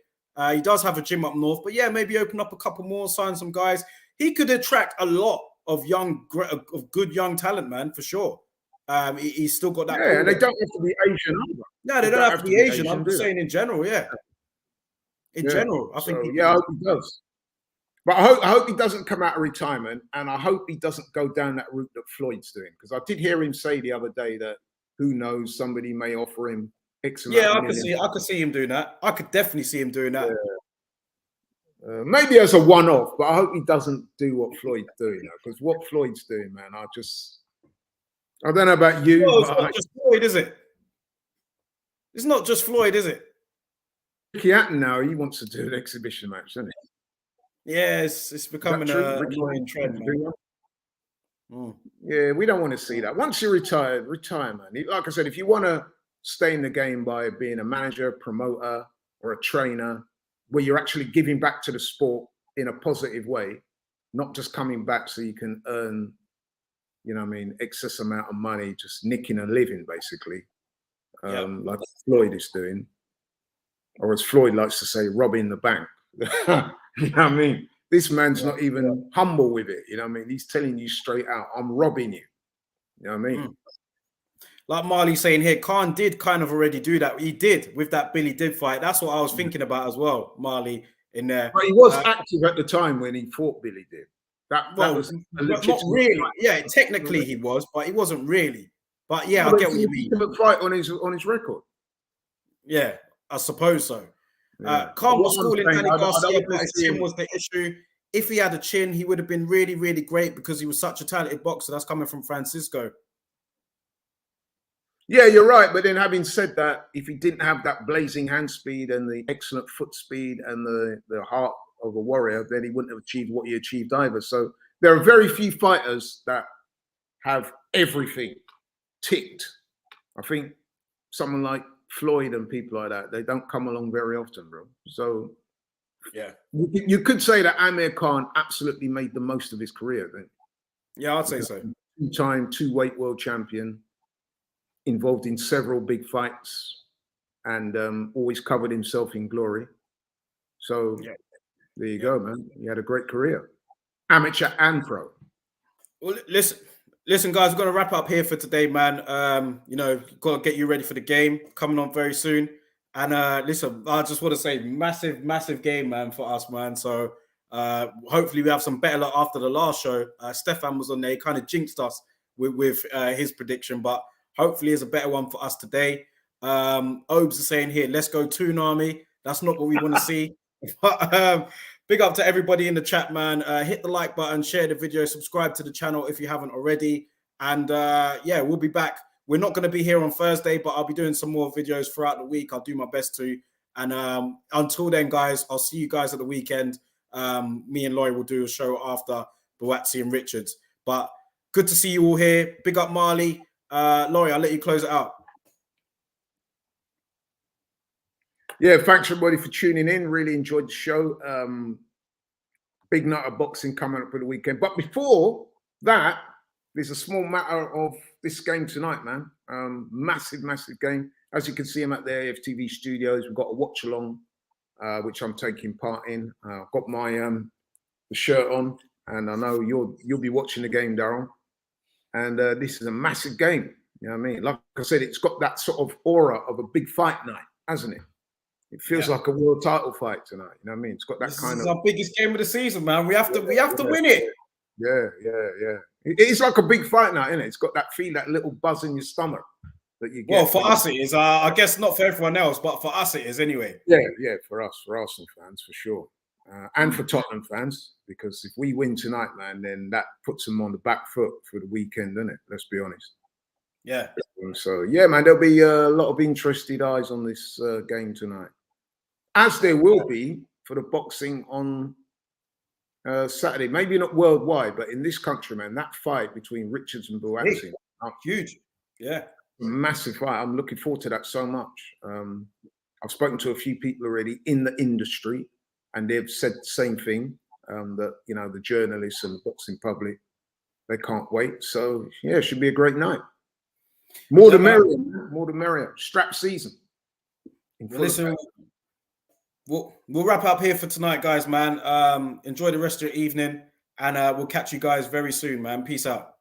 He does have a gym up north, but yeah, maybe open up a couple more, sign some guys. He could attract a lot of good young talent, man, for sure. He's still got that. Yeah, and they don't have to be Asian either. No, they don't have to be Asian. I'm just saying in general, yeah. In general, I think. I hope he does. But I hope he doesn't come out of retirement, and I hope he doesn't go down that route that Floyd's doing. Because I did hear him say the other day that who knows, somebody may offer him X amount. Yeah, I could see him doing that. I could definitely see him doing that. Yeah. Maybe as a one-off, but I hope he doesn't do what Floyd's doing now. Because what Floyd's doing, man, I don't know about you. No, it's not just Floyd, is it? It's not just Floyd, is it? Ricky Hatton now, he wants to do an exhibition match, doesn't he? Yeah, it's becoming an annoying trend. Yeah, we don't want to see that. Once you're retired, retire, man. Like I said, if you want to stay in the game by being a manager, promoter, or a trainer, where you're actually giving back to the sport in a positive way, not just coming back so you can earn, you know what I mean, excess amount of money, just nicking and living, basically, like Floyd is doing. Or as Floyd likes to say, robbing the bank. You know what I mean? This man's not even humble with it. You know what I mean? He's telling you straight out, I'm robbing you. You know what I mean? Like Marley saying here, Khan did kind of already do that. He did with that Billy Did fight. That's what I was thinking about as well, Marley, in there. But he was active at the time when he fought Billy Did. That was not really. Fight. Yeah, technically he was, but he wasn't really. But yeah, I get what you mean. Fight on his record. Yeah, I suppose so. Khan was schooling Danny Garcia, but his chin was the issue. If he had a chin, he would have been really, really great because he was such a talented boxer. That's coming from Francisco. Yeah, you're right. But then having said that, if he didn't have that blazing hand speed and the excellent foot speed and the heart of a warrior, then he wouldn't have achieved what he achieved either. So there are very few fighters that have everything ticked. I think someone like Floyd and people like that, they don't come along very often, bro. So yeah, you could say that Amir Khan absolutely made the most of his career. Then, yeah, I'd say so. Two-time two-weight world champion, involved in several big fights, and always covered himself in glory. So there you go, man. He had a great career, amateur and pro. Well, Listen, guys, we're going to wrap up here for today, man. You know, got to get you ready for the game coming on very soon. And listen, I just want to say massive game, man, for us, man. So hopefully we have some better luck after the last show. Stefan was on there. He kind of jinxed us with his prediction, but hopefully it's a better one for us today. Obes is saying here, let's go Toonami. That's not what we want to see. But big up to everybody in the chat, man. Hit the like button, share the video, subscribe to the channel if you haven't already. And yeah, we'll be back. We're not going to be here on Thursday, but I'll be doing some more videos throughout the week. I'll do my best to. And until then, guys, I'll see you guys at the weekend. Me and Laurie will do a show after Buatsi-Richards. But good to see you all here. Big up, Marley. Laurie, I'll let you close it out. Yeah, thanks everybody for tuning in. Really enjoyed the show. Big night of boxing coming up for the weekend. But before that, there's a small matter of this game tonight, man. Massive, massive game. As you can see, I'm at the AFTV studios. We've got a watch along, which I'm taking part in. I've got my the shirt on, and I know you'll be watching the game, Darryl. And this is a massive game. You know what I mean? Like I said, it's got that sort of aura of a big fight night, hasn't it? It feels like a world title fight tonight. You know what I mean? It's got that kind of. This is our biggest game of the season, man. We have to win it. Yeah. It's like a big fight night, isn't it? It's got that feel, that little buzz in your stomach that you get. Well, for us it is. I guess not for everyone else, but for us it is anyway. Yeah, for us, for Arsenal fans, for sure. And for Tottenham fans, because if we win tonight, man, then that puts them on the back foot for the weekend, doesn't it? Let's be honest. Yeah. So, yeah, man, there'll be a lot of interested eyes on this game tonight. As there will be for the boxing on Saturday. Maybe not worldwide, but in this country, man, that fight between Richards and Buatsi. Huge. Yeah. Massive fight. I'm looking forward to that so much. I've spoken to a few people already in the industry, and they've said the same thing, that, you know, the journalists and the boxing public, they can't wait. So, yeah, it should be a great night. More the merrier. More the merrier. Strap season. Listen, we'll wrap up here for tonight, guys, man. Enjoy the rest of your evening, and we'll catch you guys very soon, man. Peace out.